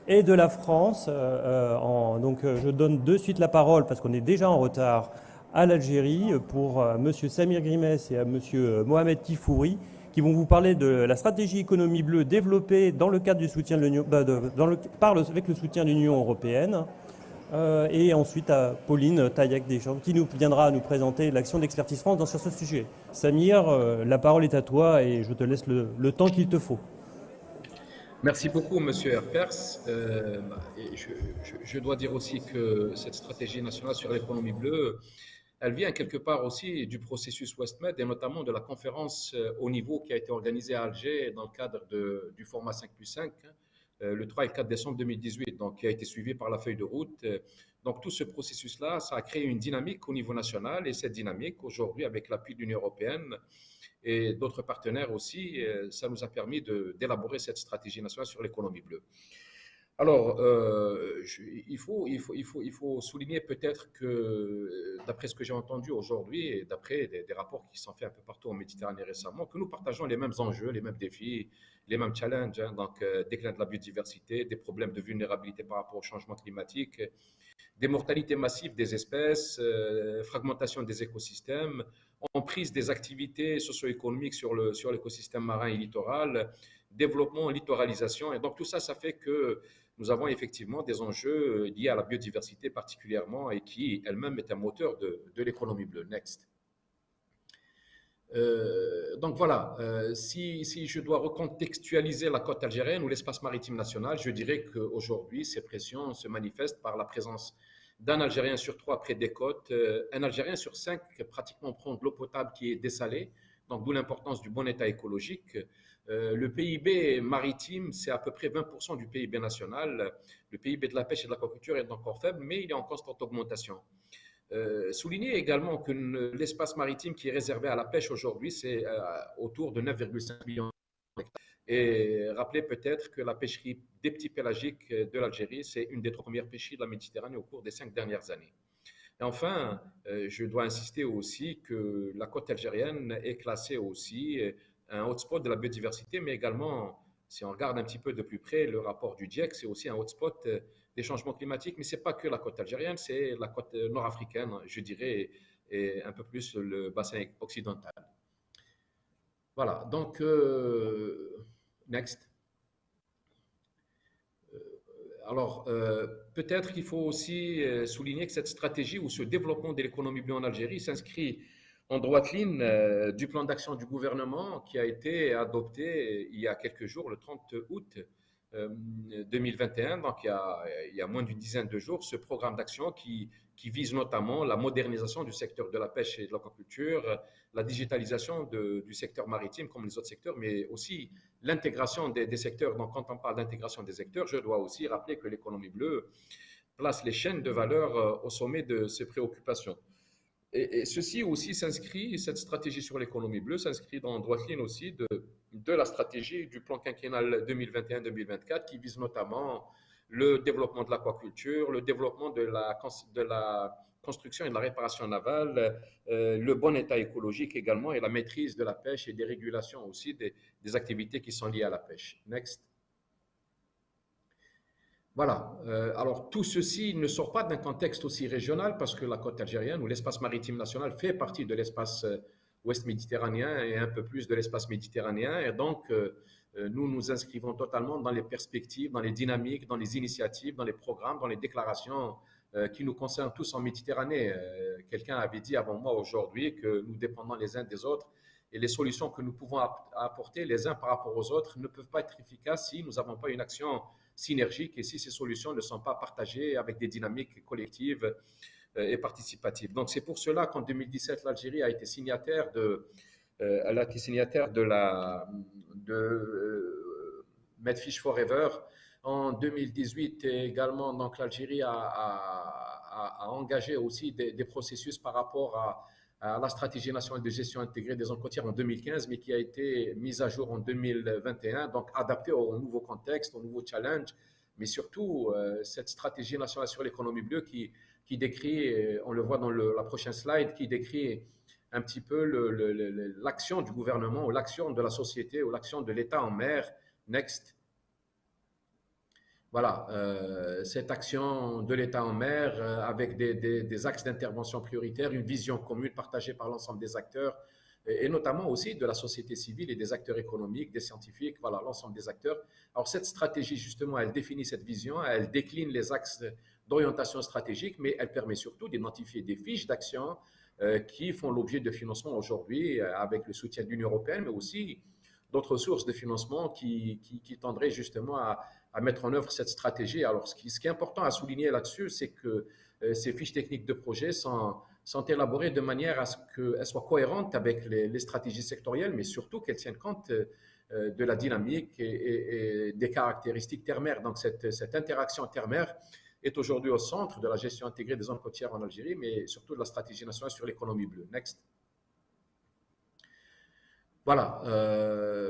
et de la France. Donc je donne de suite la parole, parce qu'on est déjà en retard, à l'Algérie pour Monsieur Samir Grimès et à Monsieur Mohamed Tifouri, qui vont vous parler de la stratégie économie bleue développée dans le cadre du soutien de l'Union, avec le soutien de l'Union européenne. Et ensuite à Pauline Taillac-Deschamps, qui nous viendra nous présenter l'action d'Expertise France sur ce sujet. Samir, la parole est à toi et je te laisse le temps qu'il te faut. Merci beaucoup, Monsieur Herpers. Je dois dire aussi que cette stratégie nationale sur l'économie bleue, elle vient quelque part aussi du processus WestMed et notamment de la conférence haut niveau qui a été organisée à Alger dans le cadre du format 5+5, le 3 et 4 décembre 2018, donc qui a été suivi par la feuille de route. Donc tout ce processus-là, ça a créé une dynamique au niveau national et cette dynamique, aujourd'hui, avec l'appui de l'Union européenne et d'autres partenaires aussi, ça nous a permis d'élaborer cette stratégie nationale sur l'économie bleue. Alors, il faut souligner peut-être que, d'après ce que j'ai entendu aujourd'hui et d'après des rapports qui sont faits un peu partout en Méditerranée récemment, que nous partageons les mêmes enjeux, les mêmes défis, les mêmes challenges, hein, donc déclin de la biodiversité, des problèmes de vulnérabilité par rapport au changement climatique, des mortalités massives des espèces, fragmentation des écosystèmes, emprise des activités socio-économiques sur l'écosystème marin et littoral, développement, littoralisation. Et donc tout ça, ça fait que nous avons effectivement des enjeux liés à la biodiversité particulièrement et qui elle-même est un moteur de l'économie bleue. Next. Donc voilà, si je dois recontextualiser la côte algérienne ou l'espace maritime national, je dirais qu'aujourd'hui, ces pressions se manifestent par la présence d'un Algérien sur 3 près des côtes, un Algérien sur 5 pratiquement prend de l'eau potable qui est dessalée, donc d'où l'importance du bon état écologique. Le PIB maritime, c'est à peu près 20% du PIB national. Le PIB de la pêche et de l'aquaculture est encore faible, mais il est en constante augmentation. Souligner également que l'espace maritime qui est réservé à la pêche aujourd'hui, c'est autour de 9,5 millions d'hectares. Et rappelez peut-être que la pêcherie des petits pélagiques de l'Algérie, c'est une des 3 premières pêcheries de la Méditerranée au cours des 5 dernières années. Et enfin, je dois insister aussi que la côte algérienne est classée aussi un hotspot de la biodiversité, mais également, si on regarde un petit peu de plus près le rapport du GIEC, c'est aussi un hotspot des changements climatiques, mais ce n'est pas que la côte algérienne, c'est la côte nord-africaine, je dirais, et un peu plus le bassin occidental. Voilà, donc, next. Alors, peut-être qu'il faut aussi souligner que cette stratégie ou ce développement de l'économie bleue en Algérie s'inscrit en droite ligne du plan d'action du gouvernement qui a été adopté il y a quelques jours, le 30 août 2021, donc il y a moins d'une dizaine de jours, ce programme d'action qui vise notamment la modernisation du secteur de la pêche et de l'aquaculture, la digitalisation du secteur maritime comme les autres secteurs, mais aussi l'intégration des secteurs. Donc quand on parle d'intégration des secteurs, je dois aussi rappeler que l'économie bleue place les chaînes de valeur au sommet de ses préoccupations. Et ceci aussi s'inscrit, cette stratégie sur l'économie bleue s'inscrit dans la droite ligne aussi de la stratégie du plan quinquennal 2021-2024 qui vise notamment le développement de l'aquaculture, le développement de la construction et de la réparation navale, le bon état écologique également et la maîtrise de la pêche et des régulations aussi des activités qui sont liées à la pêche. Next. Voilà. Alors, tout ceci ne sort pas d'un contexte aussi régional parce que la côte algérienne ou l'espace maritime national fait partie de l'espace ouest méditerranéen et un peu plus de l'espace méditerranéen. Et donc, nous nous inscrivons totalement dans les perspectives, dans les dynamiques, dans les initiatives, dans les programmes, dans les déclarations qui nous concernent tous en Méditerranée. Quelqu'un avait dit avant moi aujourd'hui que nous dépendons les uns des autres et les solutions que nous pouvons apporter les uns par rapport aux autres ne peuvent pas être efficaces si nous n'avons pas une action synergiques et si ces solutions ne sont pas partagées avec des dynamiques collectives et participatives. Donc c'est pour cela qu'en 2017, l'Algérie a été signataire de Medfish Forever. En 2018 également, donc l'Algérie a engagé aussi des processus par rapport à la stratégie nationale de gestion intégrée des zones côtières en 2015, mais qui a été mise à jour en 2021, donc adaptée au nouveau contexte, au nouveau challenge, mais surtout cette stratégie nationale sur l'économie bleue qui décrit, on le voit dans la prochaine slide, qui décrit un petit peu l'action du gouvernement ou l'action de la société ou l'action de l'État en mer. Next. Voilà, cette action de l'État en mer avec des axes d'intervention prioritaires, une vision commune partagée par l'ensemble des acteurs et notamment aussi de la société civile et des acteurs économiques, des scientifiques, voilà, l'ensemble des acteurs. Alors cette stratégie, justement, elle définit cette vision, elle décline les axes d'orientation stratégique, mais elle permet surtout d'identifier des fiches d'action qui font l'objet de financement aujourd'hui avec le soutien de l'Union européenne, mais aussi d'autres sources de financement qui tendraient justement à mettre en œuvre cette stratégie. Alors, ce qui est important à souligner là-dessus, c'est que ces fiches techniques de projet sont élaborées de manière à ce qu'elles soient cohérentes avec les stratégies sectorielles, mais surtout qu'elles tiennent compte de la dynamique et des caractéristiques terre-mer. Donc, cette interaction terre-mer est aujourd'hui au centre de la gestion intégrée des zones côtières en Algérie, mais surtout de la stratégie nationale sur l'économie bleue. Next. Voilà,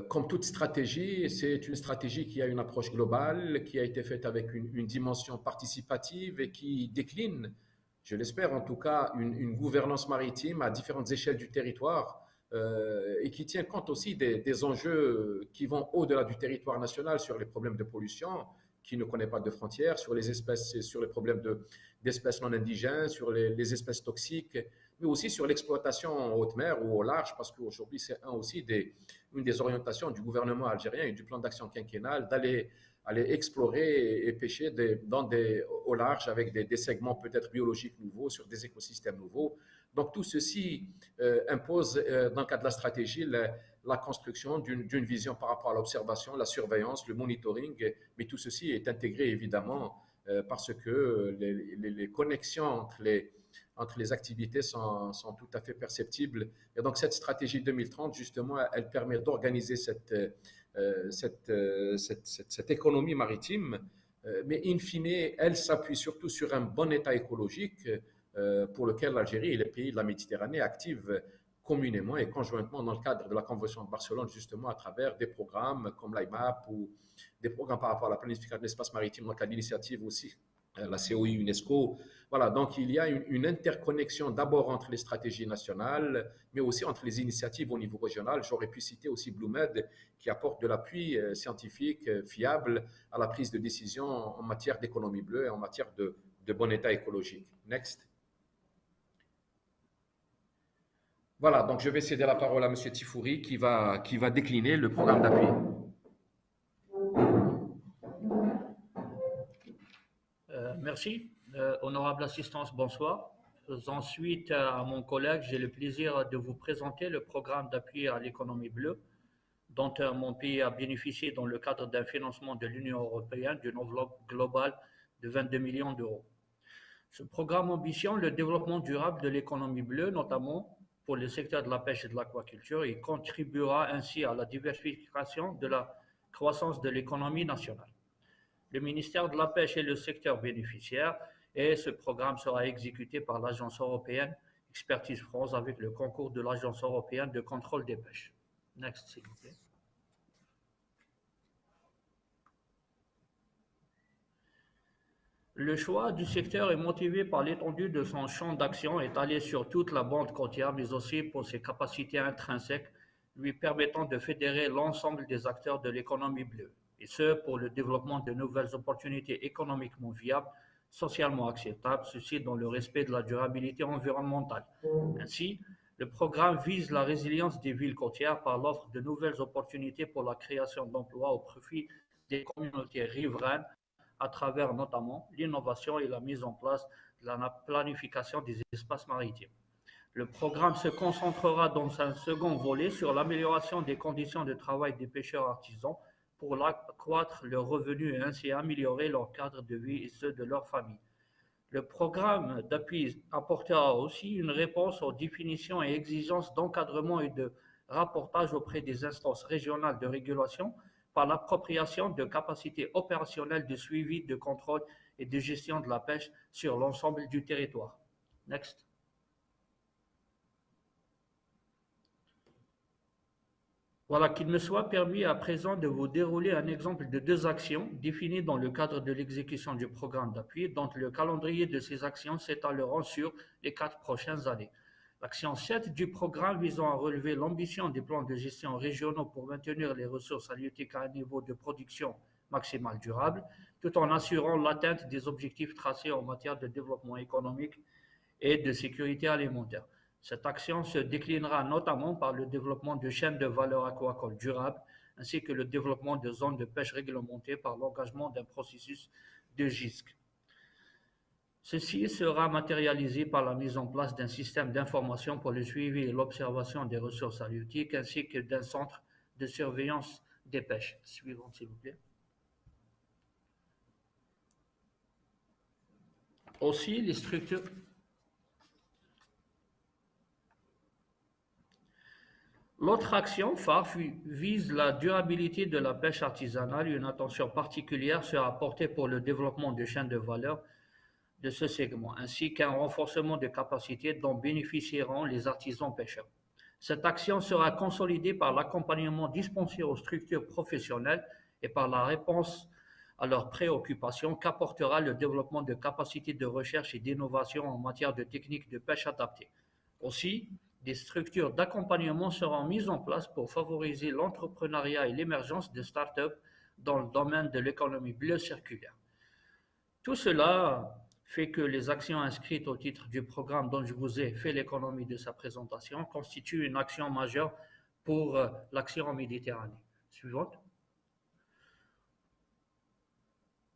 comme toute stratégie, c'est une stratégie qui a une approche globale, qui a été faite avec une dimension participative et qui décline, je l'espère en tout cas, une gouvernance maritime à différentes échelles du territoire et qui tient compte aussi des enjeux qui vont au-delà du territoire national sur les problèmes de pollution, qui ne connaît pas de frontières, sur les espèces, sur les problèmes d'espèces non indigènes, sur les espèces toxiques, mais aussi sur l'exploitation en haute mer ou au large, parce qu'aujourd'hui, c'est une des orientations du gouvernement algérien et du plan d'action quinquennal d'aller explorer et pêcher au large avec des segments peut-être biologiques nouveaux, sur des écosystèmes nouveaux. Donc tout ceci impose, dans le cadre de la stratégie, la construction d'une vision par rapport à l'observation, la surveillance, le monitoring, mais tout ceci est intégré évidemment parce que les connexions entre les activités sont tout à fait perceptibles. Et donc cette stratégie 2030, justement, elle permet d'organiser cette économie maritime, mais in fine, elle s'appuie surtout sur un bon état écologique pour lequel l'Algérie et les pays de la Méditerranée activent communément et conjointement dans le cadre de la Convention de Barcelone, justement à travers des programmes comme l'IMAP ou des programmes par rapport à la planification de l'espace maritime, dans le cadre d'initiatives aussi, la COI UNESCO. Voilà, donc il y a une interconnexion d'abord entre les stratégies nationales, mais aussi entre les initiatives au niveau régional. J'aurais pu citer aussi BlueMed, qui apporte de l'appui scientifique fiable à la prise de décision en matière d'économie bleue et en matière de bon état écologique. Next. Voilà, donc je vais céder la parole à M. Tifouri qui va décliner le programme d'appui. Merci. Honorable assistance, bonsoir. Faisant suite à mon collègue, j'ai le plaisir de vous présenter le programme d'appui à l'économie bleue dont mon pays a bénéficié dans le cadre d'un financement de l'Union européenne d'une enveloppe globale de 22 millions d'euros. Ce programme ambitionne le développement durable de l'économie bleue, notamment pour le secteur de la pêche et de l'aquaculture. Il contribuera ainsi à la diversification de la croissance de l'économie nationale. Le ministère de la Pêche est le secteur bénéficiaire et ce programme sera exécuté par l'Agence européenne Expertise France avec le concours de l'Agence européenne de contrôle des pêches. Next, s'il vous plaît. Le choix du secteur est motivé par l'étendue de son champ d'action étalé sur toute la bande côtière, mais aussi pour ses capacités intrinsèques lui permettant de fédérer l'ensemble des acteurs de l'économie bleue, et ce pour le développement de nouvelles opportunités économiquement viables, socialement acceptables, ceci dans le respect de la durabilité environnementale. Ainsi, le programme vise la résilience des villes côtières par l'offre de nouvelles opportunités pour la création d'emplois au profit des communautés riveraines, à travers notamment l'innovation et la mise en place de la planification des espaces maritimes. Le programme se concentrera dans un second volet sur l'amélioration des conditions de travail des pêcheurs artisans pour accroître leurs revenus et ainsi améliorer leur cadre de vie et ceux de leur famille. Le programme d'appui apportera aussi une réponse aux définitions et exigences d'encadrement et de rapportage auprès des instances régionales de régulation par l'appropriation de capacités opérationnelles de suivi, de contrôle et de gestion de la pêche sur l'ensemble du territoire. Next. Voilà, qu'il me soit permis à présent de vous dérouler un exemple de 2 actions définies dans le cadre de l'exécution du programme d'appui, dont le calendrier de ces actions s'étalera sur les 4 prochaines années. L'action 7 du programme visant à relever l'ambition des plans de gestion régionaux pour maintenir les ressources halieutiques à un niveau de production maximale durable, tout en assurant l'atteinte des objectifs tracés en matière de développement économique et de sécurité alimentaire. Cette action se déclinera notamment par le développement de chaînes de valeur aquacole durables, ainsi que le développement de zones de pêche réglementées par l'engagement d'un processus de GISC. Ceci sera matérialisé par la mise en place d'un système d'information pour le suivi et l'observation des ressources halieutiques ainsi que d'un centre de surveillance des pêches. Suivante, s'il vous plaît. Aussi, les structures... L'autre action phare vise la durabilité de la pêche artisanale. Une attention particulière sera portée pour le développement de chaînes de valeur de ce segment, ainsi qu'un renforcement des capacités dont bénéficieront les artisans pêcheurs. Cette action sera consolidée par l'accompagnement dispensé aux structures professionnelles et par la réponse à leurs préoccupations qu'apportera le développement de capacités de recherche et d'innovation en matière de techniques de pêche adaptées. Aussi, des structures d'accompagnement seront mises en place pour favoriser l'entrepreneuriat et l'émergence de start-up dans le domaine de l'économie bleue circulaire. Tout cela fait que les actions inscrites au titre du programme dont je vous ai fait l'économie de sa présentation constituent une action majeure pour l'action en Méditerranée. Suivante.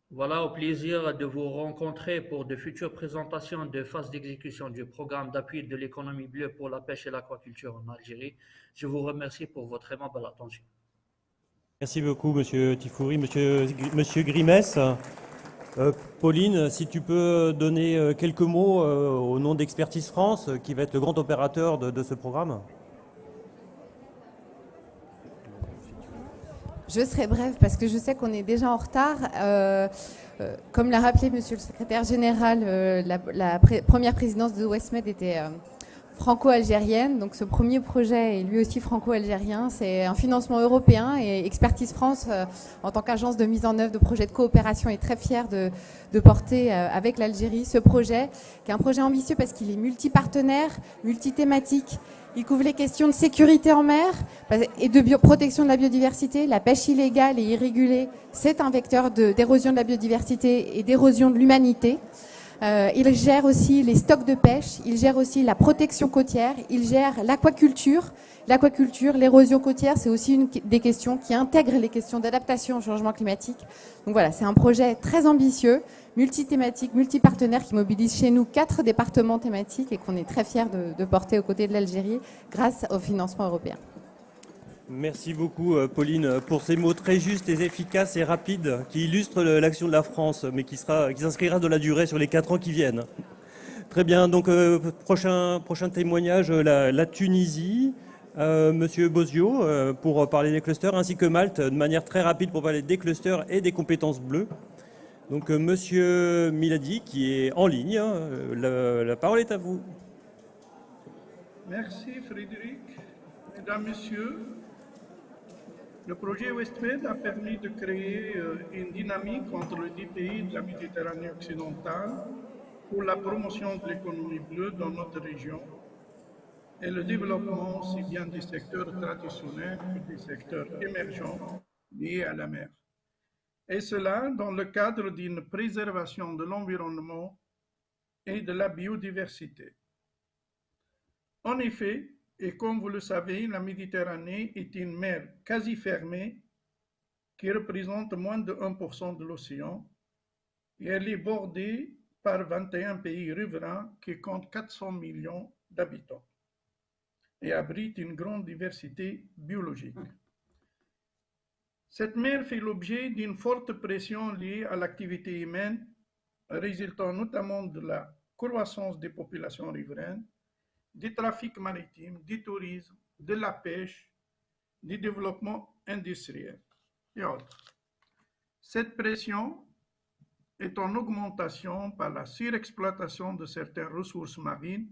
Voilà, au plaisir de vous rencontrer pour de futures présentations de phase d'exécution du programme d'appui de l'économie bleue pour la pêche et l'aquaculture en Algérie. Je vous remercie pour votre aimable attention. Merci beaucoup, Monsieur Tifouri. Monsieur Grimès. Pauline, si tu peux donner quelques mots au nom d'Expertise France, qui va être le grand opérateur de ce programme. Je serai brève parce que je sais qu'on est déjà en retard. Comme l'a rappelé Monsieur le Secrétaire Général, la première présidence de Westmed était franco-algérienne. Donc ce premier projet est lui aussi franco-algérien. C'est un financement européen et Expertise France, en tant qu'agence de mise en œuvre de projets de coopération, est très fière de porter avec l'Algérie ce projet, qui est un projet ambitieux parce qu'il est multipartenaire, multithématique. Il couvre les questions de sécurité en mer et de protection de la biodiversité. La pêche illégale et irrégulée, c'est un vecteur d'érosion de la biodiversité et d'érosion de l'humanité. Il gère aussi les stocks de pêche, il gère aussi la protection côtière, il gère l'aquaculture. L'aquaculture, l'érosion côtière, c'est aussi une des questions qui intègrent les questions d'adaptation au changement climatique. Donc voilà, c'est un projet très ambitieux, multithématique, multipartenaire, qui mobilise chez nous 4 départements thématiques et qu'on est très fiers de porter aux côtés de l'Algérie grâce au financement européen. Merci beaucoup, Pauline, pour ces mots très justes et efficaces et rapides qui illustrent l'action de la France, mais qui s'inscrira dans la durée sur les 4 ans qui viennent. Très bien, donc prochain témoignage, la Tunisie. Monsieur Bozio, pour parler des clusters, ainsi que Malte, de manière très rapide pour parler des clusters et des compétences bleues. Donc Monsieur Miladi, qui est en ligne, la parole est à vous. Merci Frédéric. Mesdames, Messieurs, le projet Westmed a permis de créer une dynamique entre les 10 pays de la Méditerranée occidentale pour la promotion de l'économie bleue dans notre région et le développement aussi bien des secteurs traditionnels que des secteurs émergents liés à la mer. Et cela dans le cadre d'une préservation de l'environnement et de la biodiversité. En effet, et comme vous le savez, la Méditerranée est une mer quasi fermée qui représente moins de 1% de l'océan et elle est bordée par 21 pays riverains qui comptent 400 millions d'habitants et abrite une grande diversité biologique. Cette mer fait l'objet d'une forte pression liée à l'activité humaine, résultant notamment de la croissance des populations riveraines, du trafic maritime, du tourisme, de la pêche, du développement industriel et autres. Cette pression est en augmentation par la surexploitation de certaines ressources marines,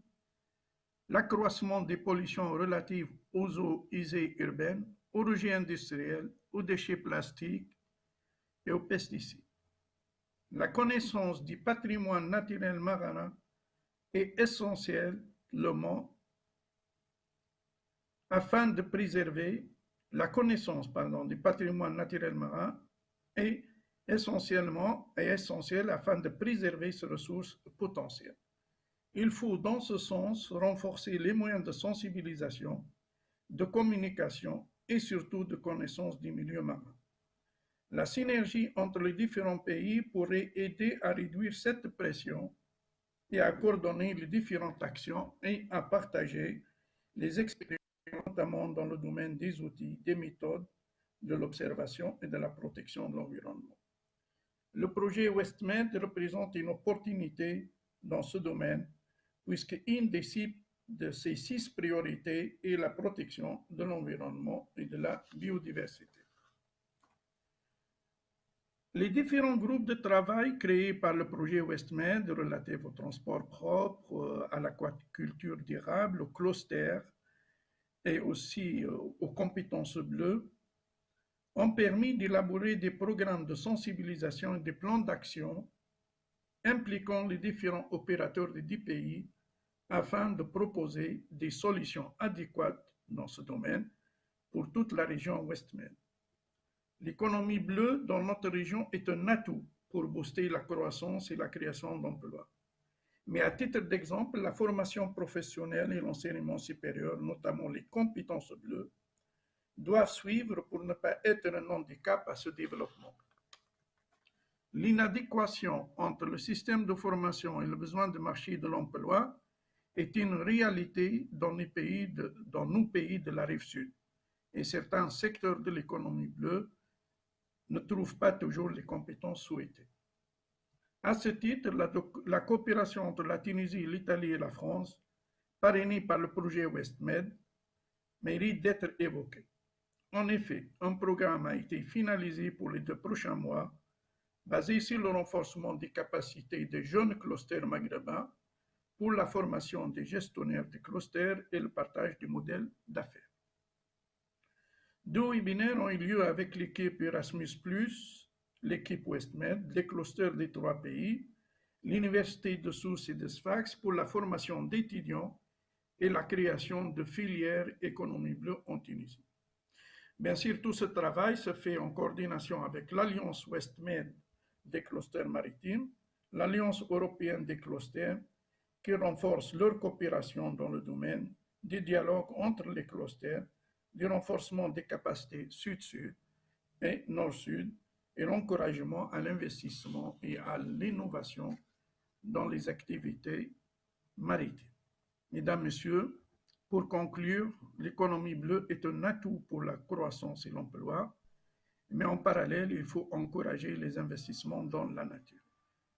l'accroissement des pollutions relatives aux eaux usées urbaines, aux rejets industriels, aux déchets plastiques et aux pesticides. La connaissance du patrimoine naturel marin est essentielle afin de préserver la connaissance du patrimoine naturel marin est essentielle afin de préserver ces ressources potentielles. Il faut dans ce sens renforcer les moyens de sensibilisation, de communication et surtout de connaissance du milieu marin. La synergie entre les différents pays pourrait aider à réduire cette pression et à coordonner les différentes actions et à partager les expériences, notamment dans le domaine des outils, des méthodes, de l'observation et de la protection de l'environnement. Le projet Westmed représente une opportunité dans ce domaine, puisque une de ces 6 priorités est la protection de l'environnement et de la biodiversité. Les différents groupes de travail créés par le projet Westmed relatifs au transport propre, à l'aquaculture durable, au cluster, et aussi aux compétences bleues ont permis d'élaborer des programmes de sensibilisation et des plans d'action impliquant les différents opérateurs des 10 pays afin de proposer des solutions adéquates dans ce domaine pour toute la région West-Med. L'économie bleue dans notre région est un atout pour booster la croissance et la création d'emplois. Mais à titre d'exemple, la formation professionnelle et l'enseignement supérieur, notamment les compétences bleues, doivent suivre pour ne pas être un handicap à ce développement. L'inadéquation entre le système de formation et le besoin de marché de l'emploi est une réalité dans nos pays de la rive sud. Et certains secteurs de l'économie bleue ne trouvent pas toujours les compétences souhaitées. À ce titre, la coopération entre la Tunisie, l'Italie et la France, parrainée par le projet WestMed, mérite d'être évoquée. En effet, un programme a été finalisé pour les 2 prochains mois, basé sur le renforcement des capacités des jeunes clusters maghrébins pour la formation des gestionnaires des clusters et le partage des modèles d'affaires. 2 webinaires ont eu lieu avec l'équipe Erasmus+, l'équipe WestMed, les clusters des 3 pays, l'Université de Sousse et de Sfax pour la formation d'étudiants et la création de filières économie bleue en Tunisie. Bien sûr, tout ce travail se fait en coordination avec l'Alliance WestMed des clusters maritimes, l'Alliance européenne des clusters, qui renforce leur coopération dans le domaine des dialogues entre les clusters, du renforcement des capacités sud-sud et nord-sud, et l'encouragement à l'investissement et à l'innovation dans les activités maritimes. Mesdames, Messieurs, pour conclure, l'économie bleue est un atout pour la croissance et l'emploi, mais en parallèle, il faut encourager les investissements dans la nature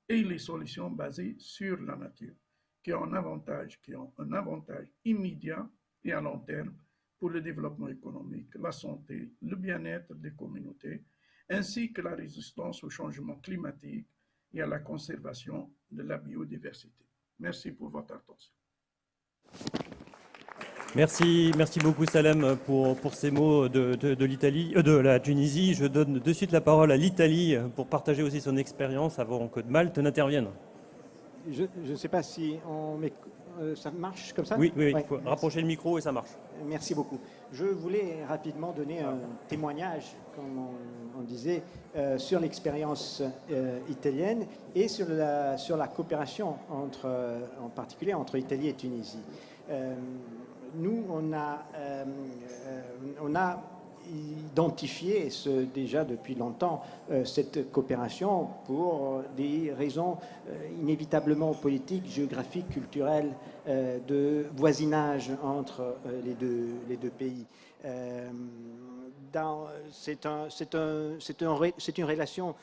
et les solutions basées sur la nature, qui ont un avantage immédiat et à long terme pour le développement économique, la santé, le bien-être des communautés, ainsi que la résistance au changement climatique et à la conservation de la biodiversité. Merci pour votre attention. Merci beaucoup Salem pour ces mots de la Tunisie. Je donne de suite la parole à l'Italie pour partager aussi son expérience avant que de Malte n'intervienne. Je ne sais pas si ça marche comme ça? Oui, il faut rapprocher le micro et ça marche. Merci beaucoup. Je voulais rapidement donner un témoignage, comme on disait, sur l'expérience italienne et sur la coopération en particulier entre Italie et Tunisie. Nous, on a identifié déjà depuis longtemps cette coopération pour des raisons inévitablement politiques, géographiques, culturelles, de voisinage entre les deux pays. C'est une relation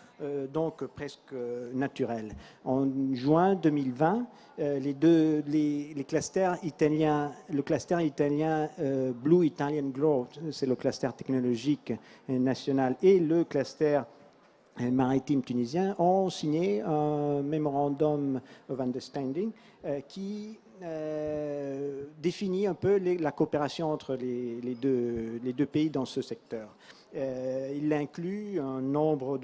donc presque naturelle. En juin 2020, les clusters italiens, le cluster italien Blue Italian Growth, c'est le cluster technologique national, et le cluster maritime tunisien ont signé un Memorandum of Understanding qui définit un peu la coopération entre les deux pays dans ce secteur. Il inclut un nombre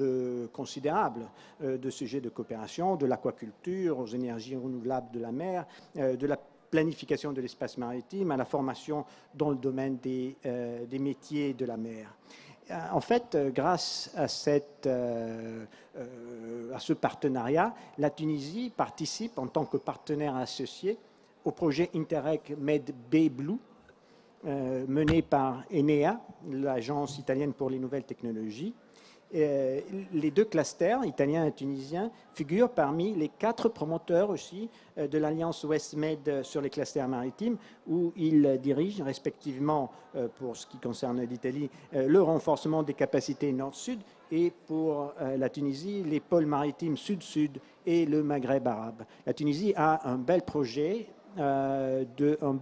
considérable de sujets de coopération, de l'aquaculture aux énergies renouvelables de la mer, de la planification de l'espace maritime, à la formation dans le domaine des métiers de la mer. En fait, grâce à ce partenariat, la Tunisie participe en tant que partenaire associé au projet Interreg Med-Bay Blue, mené par Enea, l'agence italienne pour les nouvelles technologies. Les 2 clusters, italiens et tunisiens, figurent parmi les 4 promoteurs aussi de l'Alliance WestMed sur les clusters maritimes, où ils dirigent respectivement, pour ce qui concerne l'Italie, le renforcement des capacités nord-sud, et pour la Tunisie, les pôles maritimes sud-sud et le Maghreb arabe. La Tunisie a un beau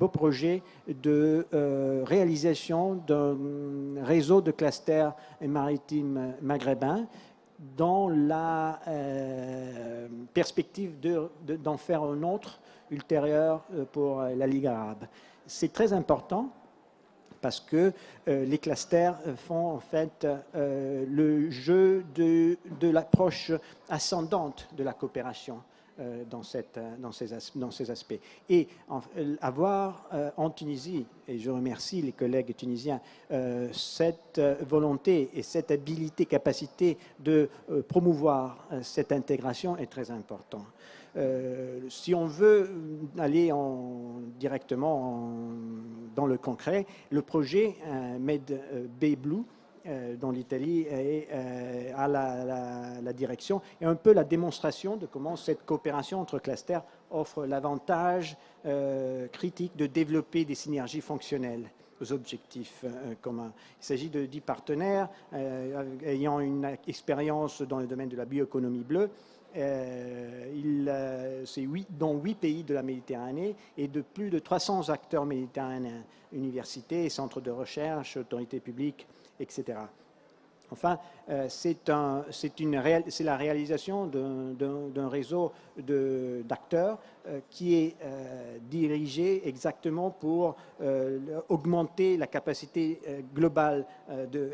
projet de réalisation d'un réseau de clusters maritimes maghrébins dans la perspective d'en faire un autre ultérieur pour la Ligue arabe. C'est très important parce que les clusters font en fait le jeu de l'approche ascendante de la coopération dans ces aspects. Et avoir en Tunisie, et je remercie les collègues tunisiens, cette volonté et cette habilité, capacité de promouvoir cette intégration est très important. Si on veut aller directement dans le concret, le projet Med Bay Blue dont l'Italie a la direction, et un peu la démonstration de comment cette coopération entre clusters offre l'avantage critique de développer des synergies fonctionnelles aux objectifs communs. Il s'agit de 10 partenaires ayant une expérience dans le domaine de la bioéconomie bleue. C'est dans 8 pays de la Méditerranée et de plus de 300 acteurs méditerranéens, universités, centres de recherche, autorités publiques, etc. Enfin, c'est la réalisation d'un réseau d'acteurs qui est dirigé exactement pour augmenter la capacité globale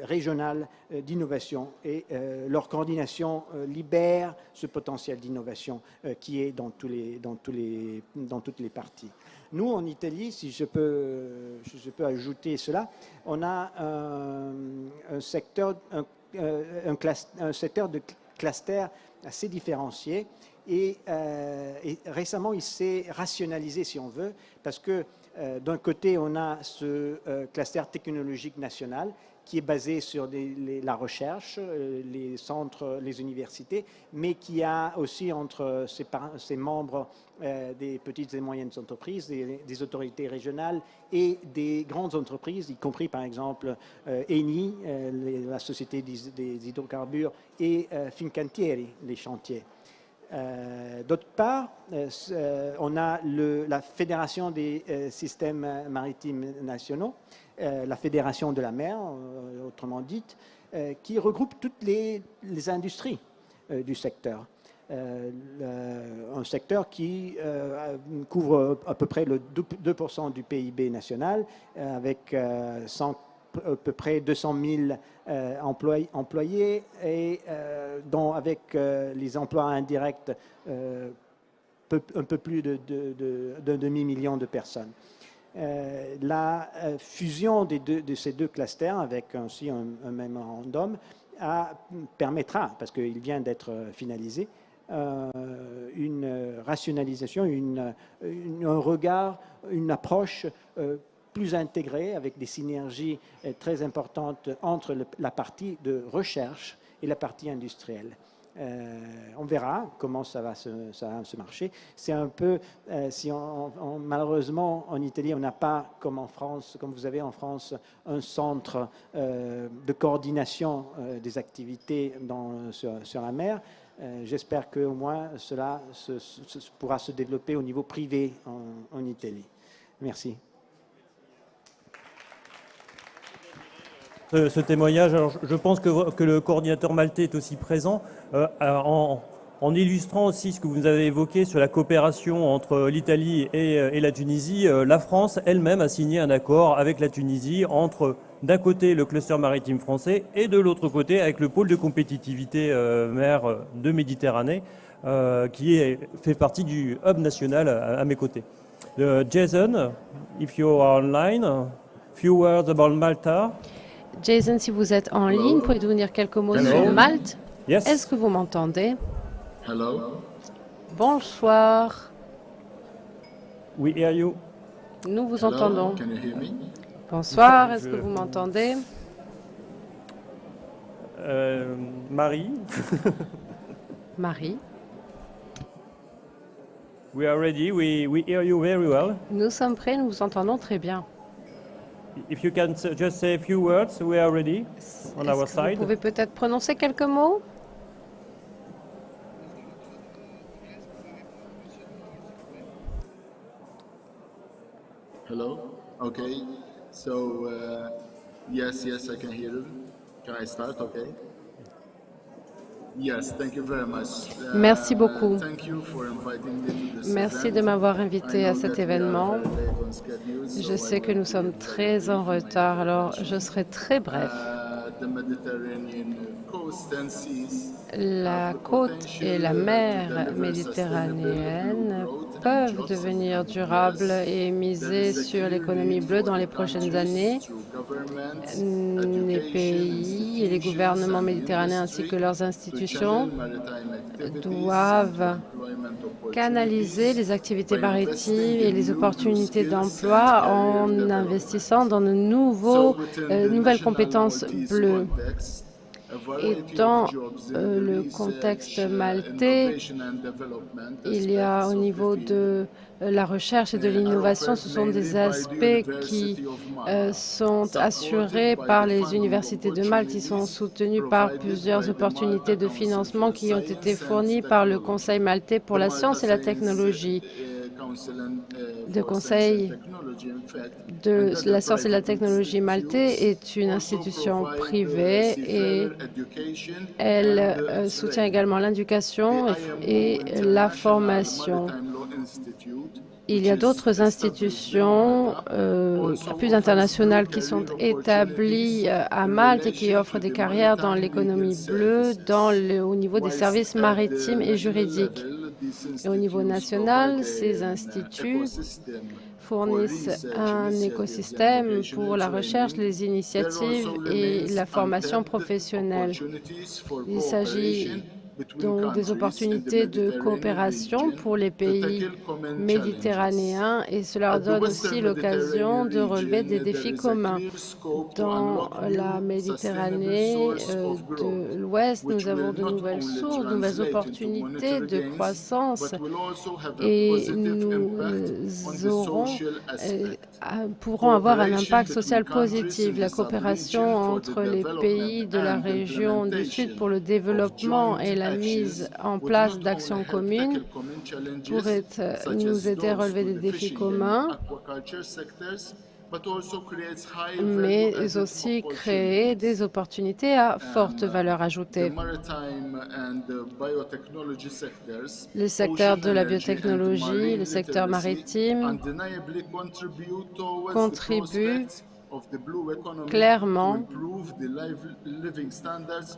régionale d'innovation, et leur coordination libère ce potentiel d'innovation qui est dans toutes les parties. Nous, en Italie, si je peux ajouter cela, on a un secteur de cluster assez différencié, et récemment, il s'est rationalisé, si on veut, parce que d'un côté, on a ce cluster technologique national qui est basé sur la recherche, les centres, les universités, mais qui a aussi entre ses membres des petites et moyennes entreprises, des autorités régionales et des grandes entreprises, y compris par exemple Eni, la société des hydrocarbures, et Fincantieri, les chantiers. D'autre part, on a la Fédération des systèmes maritimes nationaux, la Fédération de la mer, autrement dite, qui regroupe toutes les industries du secteur. Un secteur qui couvre à peu près le 2% du PIB national, avec à peu près 200 000 employés, et avec les emplois indirects un peu plus d'un demi-million de personnes. La fusion de ces deux clusters avec aussi un mémorandum permettra, parce qu'il vient d'être finalisé, une rationalisation, un regard, une approche plus intégrée, avec des synergies très importantes entre la partie de recherche et la partie industrielle. On verra comment ça va se marcher. C'est un peu, malheureusement, en Italie, on n'a pas, comme en France, comme vous avez en France, un centre de coordination des activités sur la mer. J'espère qu'au moins cela pourra se développer au niveau privé en Italie. Merci. Ce témoignage. Alors, je pense que le coordinateur maltais est aussi présent, en illustrant aussi ce que vous avez évoqué sur la coopération entre l'Italie et la Tunisie. La France elle-même a signé un accord avec la Tunisie entre, d'un côté, le cluster maritime français et de l'autre côté, avec le pôle de compétitivité mer de Méditerranée, qui fait partie du hub national à mes côtés. Jason, if you are online, few words about Malta. Jason, si vous êtes en ligne, pouvez-vous nous dire quelques mots sur Malte? Yes. Est-ce que vous m'entendez? Hello. Bonsoir. We hear you. Nous vous entendons. Can you hear me? Bonsoir, est-ce que vous m'entendez? Marie. Marie. We are ready. We hear you very well. Nous sommes prêts, nous vous entendons très bien. If you can just say a few words, we are ready on our side. Vous pouvez peut-être prononcer quelques mots? Hello. Okay. So yes, I can hear you. Can I start? Okay. Yes, thank you very much. Merci beaucoup. Thank you for inviting me to this Merci event. de m'avoir invité I à know cet that we are événement. very late on schedule, so Je I sais que will nous be sommes very très en brief in my retard, alors introduction. je serai très bref. The Mediterranean coast and seas La have the côte potential et la to mer deliver méditerranéenne sustainable blue growth and peuvent jobs. devenir durables Yes, et there miser is a sur clear l'économie need bleue for dans the les prochaines countries années. through government, Les education, pays et les institutions gouvernements and méditerranéens ainsi que industry leurs to institutions channel maritime activities doivent into employment canaliser opportunities les activités by maritimes investing et in les new blue opportunités skills and d'emploi career en development. investissant dans de So within the nouvelles national compétences Maltese bleues. context, a Et variety dans of jobs in the le research, contexte maltais, innovation and development il y a aspects au of the niveau field de la recherche et de are l'innovation, offered ce sont mainly des by the aspects qui University of Malta, sont supported assurés by par the les funding universités de Malte. Ils sont opportunities soutenus par provided plusieurs by the opportunités Malta de Council financement for qui ont été Science and fournies par le Technology, Conseil maltais pour the la Malta science et la Science technologie, Council de for Science and Conseil Technology, in fact, de and other la science et la private technologie maltais institutes est une also institution provide privée et seafarer education elle and soutient training. également l'éducation The et IMO la International formation. Maritime Law Institute, Il y a d'autres institutions plus internationales qui sont établies à Malte et qui offrent des carrières dans l'économie bleue au niveau des services maritimes et juridiques. Et au niveau national, ces instituts fournissent un écosystème pour la recherche, les initiatives et la formation professionnelle. Il s'agit donc des opportunités de coopération pour les pays méditerranéens et cela leur donne aussi l'occasion de relever des défis communs. Dans la Méditerranée de l'Ouest, nous avons de nouvelles sources, de nouvelles opportunités de croissance et pourront avoir un impact social positif. La coopération entre les pays de la région du Sud pour le développement et la mise en place d'actions communes pourrait nous aider à relever des défis communs, mais aussi créer des opportunités à forte valeur ajoutée. Les secteurs de la biotechnologie, le secteur maritime contribuent clairement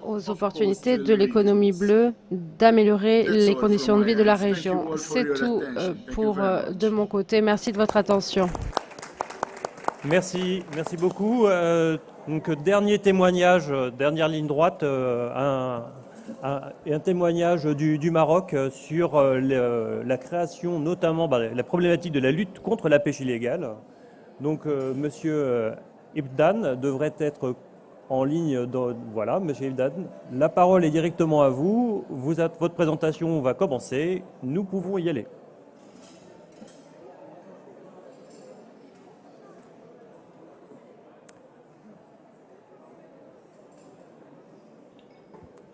aux opportunités de l'économie bleue d'améliorer les conditions de vie de la région. C'est tout de mon côté. Merci de votre attention. Merci beaucoup. Donc, dernier témoignage, dernière ligne droite, un témoignage du Maroc sur la création, notamment la problématique de la lutte contre la pêche illégale. Donc, Monsieur Ibdan devrait être en ligne. Voilà, Monsieur Ibdan, la parole est directement à vous. Votre présentation va commencer. Nous pouvons y aller.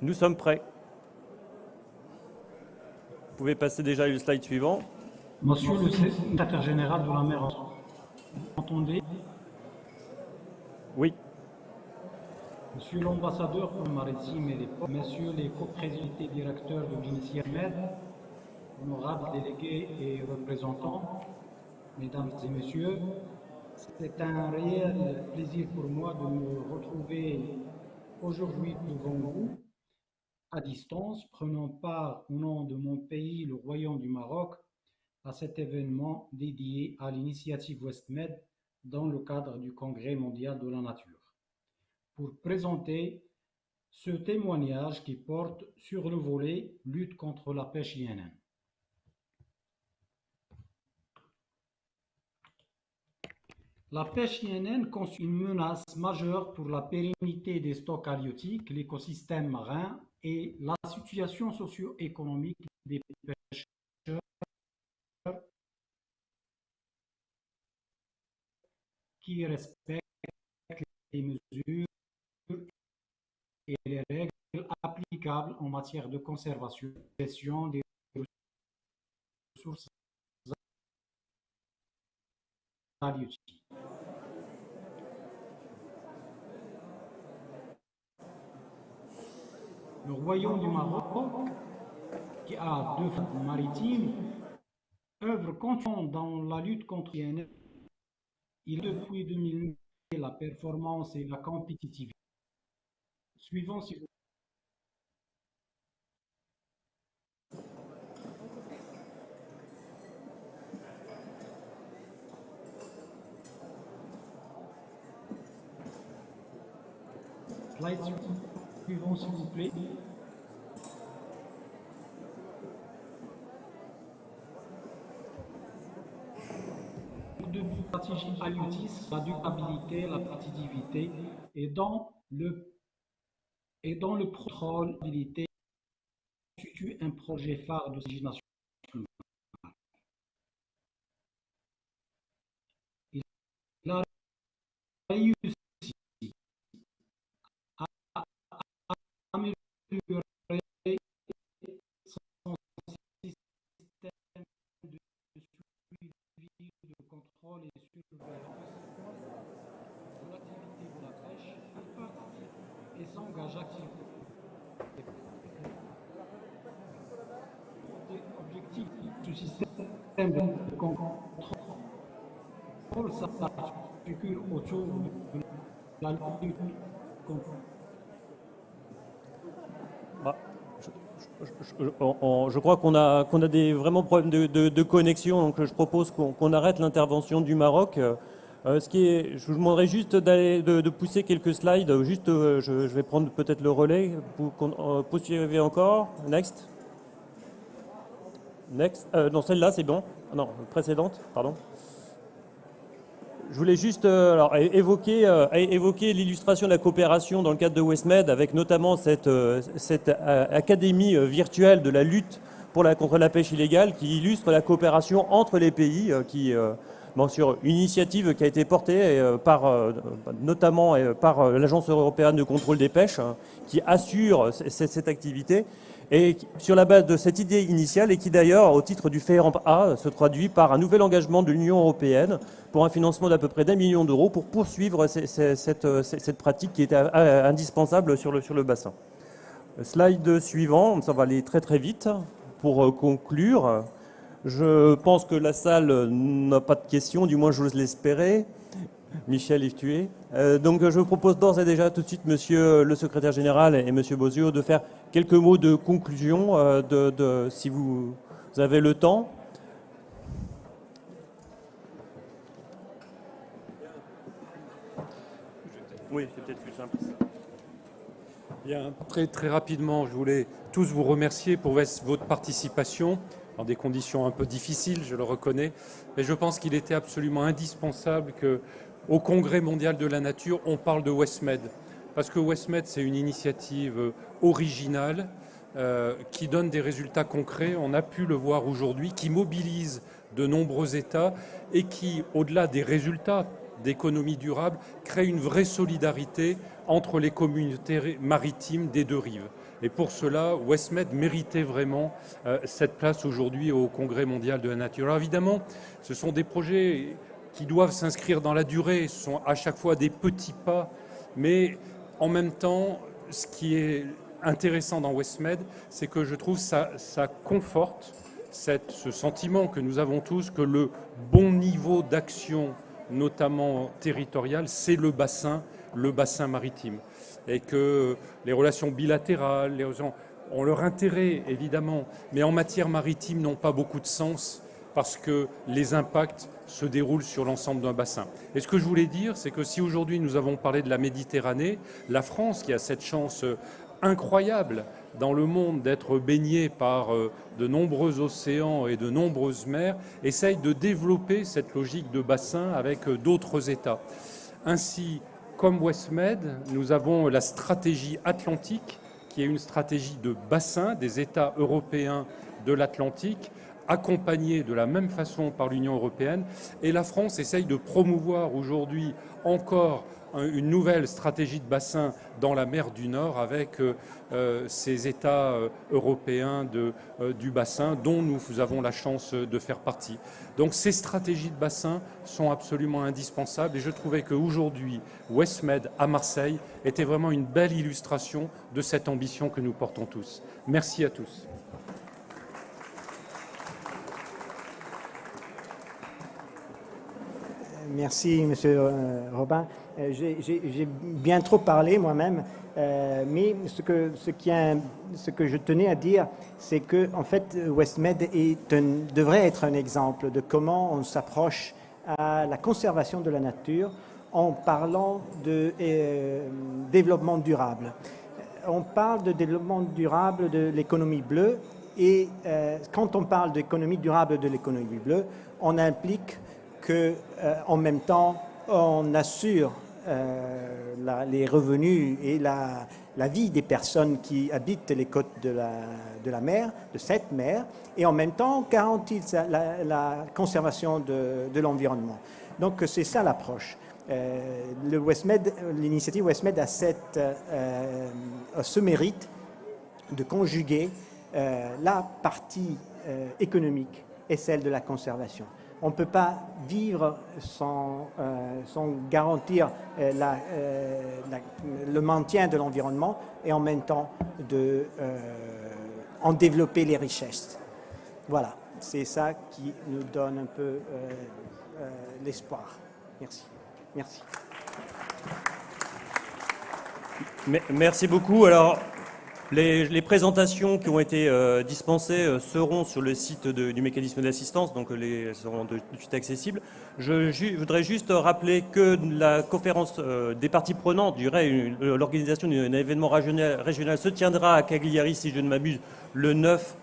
Nous sommes prêts. Vous pouvez passer déjà le slide suivant. Monsieur le secrétaire général de la mer, vous m'entendez? Oui. Monsieur l'ambassadeur pour le maritime et les ports, messieurs les coprésidents et directeurs de l'initiative MED, honorables délégués et représentants, mesdames et messieurs, c'est un réel plaisir pour moi de me retrouver aujourd'hui devant vous, à distance, prenant part au nom de mon pays, le Royaume du Maroc, à cet événement dédié à l'initiative WestMed dans le cadre du Congrès mondial de la nature, pour présenter ce témoignage qui porte sur le volet lutte contre la pêche INN. La pêche INN constitue une menace majeure pour la pérennité des stocks halieutiques, l'écosystème marin et la situation socio-économique des pêcheurs qui respectent les mesures et les règles applicables en matière de conservation et de gestion des ressources halieutiques. Le Royaume du Maroc, qui a 2 flottes maritimes, œuvre continuellement dans la lutte contre l'INF. Il a depuis 2009 la performance et la compétitivité. Suivant, si vous slide suivant, s'il vous plaît. De stratégie alutisse, la durabilité, la compétitivité et dans le contrôle d'habilité constitue un projet phare de stratégie nationale. Il a réussi à améliorer son système de suivi, de contrôle et surveillance de l'activité de la pêche et s'engage activement. L'objectif du système de contrôle s'articule autour de la lutte contre. Je crois qu'on a des vraiment problèmes de connexion, donc je propose qu'on arrête l'intervention du Maroc. Je vous demanderai juste de pousser quelques slides. Juste, je vais prendre peut-être le relais. Poursuivez encore. Next. Non, celle-là, c'est bon. Non, précédente, pardon. Je voulais juste évoquer l'illustration de la coopération dans le cadre de Westmed, avec notamment cette académie virtuelle de la lutte contre la pêche illégale, qui illustre la coopération entre les pays, sur une initiative qui a été portée notamment par l'Agence européenne de contrôle des pêches, qui assure cette activité. Et sur la base de cette idée initiale, et qui d'ailleurs, au titre du FERAMP A, se traduit par un nouvel engagement de l'Union européenne pour un financement d'à peu près d'1 million d'euros pour poursuivre cette pratique qui était indispensable sur le bassin. Slide suivant, ça va aller très très vite. Pour conclure, je pense que la salle n'a pas de questions, du moins j'ose l'espérer. Michel est tué. Donc je vous propose d'ores et déjà tout de suite, monsieur le secrétaire général et monsieur Bozio, de faire quelques mots de conclusion, si vous avez le temps. Oui, c'est peut-être plus simple. Bien, très rapidement, je voulais tous vous remercier pour votre participation dans des conditions un peu difficiles, je le reconnais, mais je pense qu'il était absolument indispensable qu'au Congrès mondial de la nature, on parle de Westmed. Parce que Westmed, c'est une initiative originale qui donne des résultats concrets, on a pu le voir aujourd'hui, qui mobilise de nombreux États et qui, au-delà des résultats d'économie durable, crée une vraie solidarité entre les communautés maritimes des deux rives. Et pour cela, Westmed méritait vraiment cette place aujourd'hui au Congrès mondial de la nature. Alors évidemment, ce sont des projets qui doivent s'inscrire dans la durée, ce sont à chaque fois des petits pas, mais en même temps, ce qui est intéressant dans Westmed, c'est que je trouve ça conforte ce sentiment que nous avons tous que le bon niveau d'action, notamment territorial, c'est le bassin maritime. Et que les relations bilatérales ont leur intérêt, évidemment, mais en matière maritime n'ont pas beaucoup de sens parce que les impacts se déroulent sur l'ensemble d'un bassin. Et ce que je voulais dire, c'est que si aujourd'hui nous avons parlé de la Méditerranée, la France, qui a cette chance incroyable dans le monde d'être baignée par de nombreux océans et de nombreuses mers, essaye de développer cette logique de bassin avec d'autres États. Ainsi, comme Westmed, nous avons la stratégie atlantique, qui est une stratégie de bassin des États européens de l'Atlantique, accompagnés de la même façon par l'Union européenne. Et la France essaye de promouvoir aujourd'hui encore une nouvelle stratégie de bassin dans la mer du Nord avec ces États européens du bassin dont nous avons la chance de faire partie. Donc ces stratégies de bassin sont absolument indispensables et je trouvais qu'aujourd'hui, WestMed à Marseille était vraiment une belle illustration de cette ambition que nous portons tous. Merci à tous. Merci, Monsieur Robin. J'ai bien trop parlé moi-même, mais ce que je tenais à dire, c'est que en fait, WestMed devrait être un exemple de comment on s'approche à la conservation de la nature en parlant de développement durable. On parle de développement durable de l'économie bleue et quand on parle d'économie durable de l'économie bleue, on implique qu'en même temps, on assure les revenus et la vie des personnes qui habitent les côtes de la mer, de cette mer, et en même temps, on garantit la conservation de l'environnement. Donc, c'est ça l'approche. L'initiative WestMed a ce mérite de conjuguer la partie économique et celle de la conservation. On ne peut pas vivre sans garantir le maintien de l'environnement et en même temps en développer les richesses. Voilà, c'est ça qui nous donne un peu l'espoir. Merci. Merci. Merci beaucoup. Alors, les présentations qui ont été dispensées seront sur le site du mécanisme d'assistance, donc elles seront de suite accessibles. Je voudrais juste rappeler que la conférence des parties prenantes, l'organisation d'un événement régional se tiendra à Cagliari, si je ne m'abuse, le 9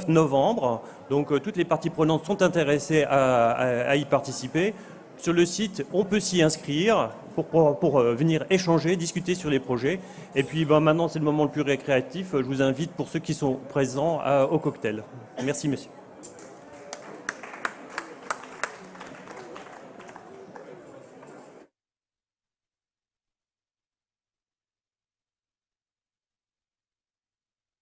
novembre. Donc toutes les parties prenantes sont intéressées à y participer. Sur le site, on peut s'y inscrire pour venir échanger, discuter sur les projets. Et puis maintenant, c'est le moment le plus récréatif. Je vous invite, pour ceux qui sont présents, au cocktail. Merci, monsieur.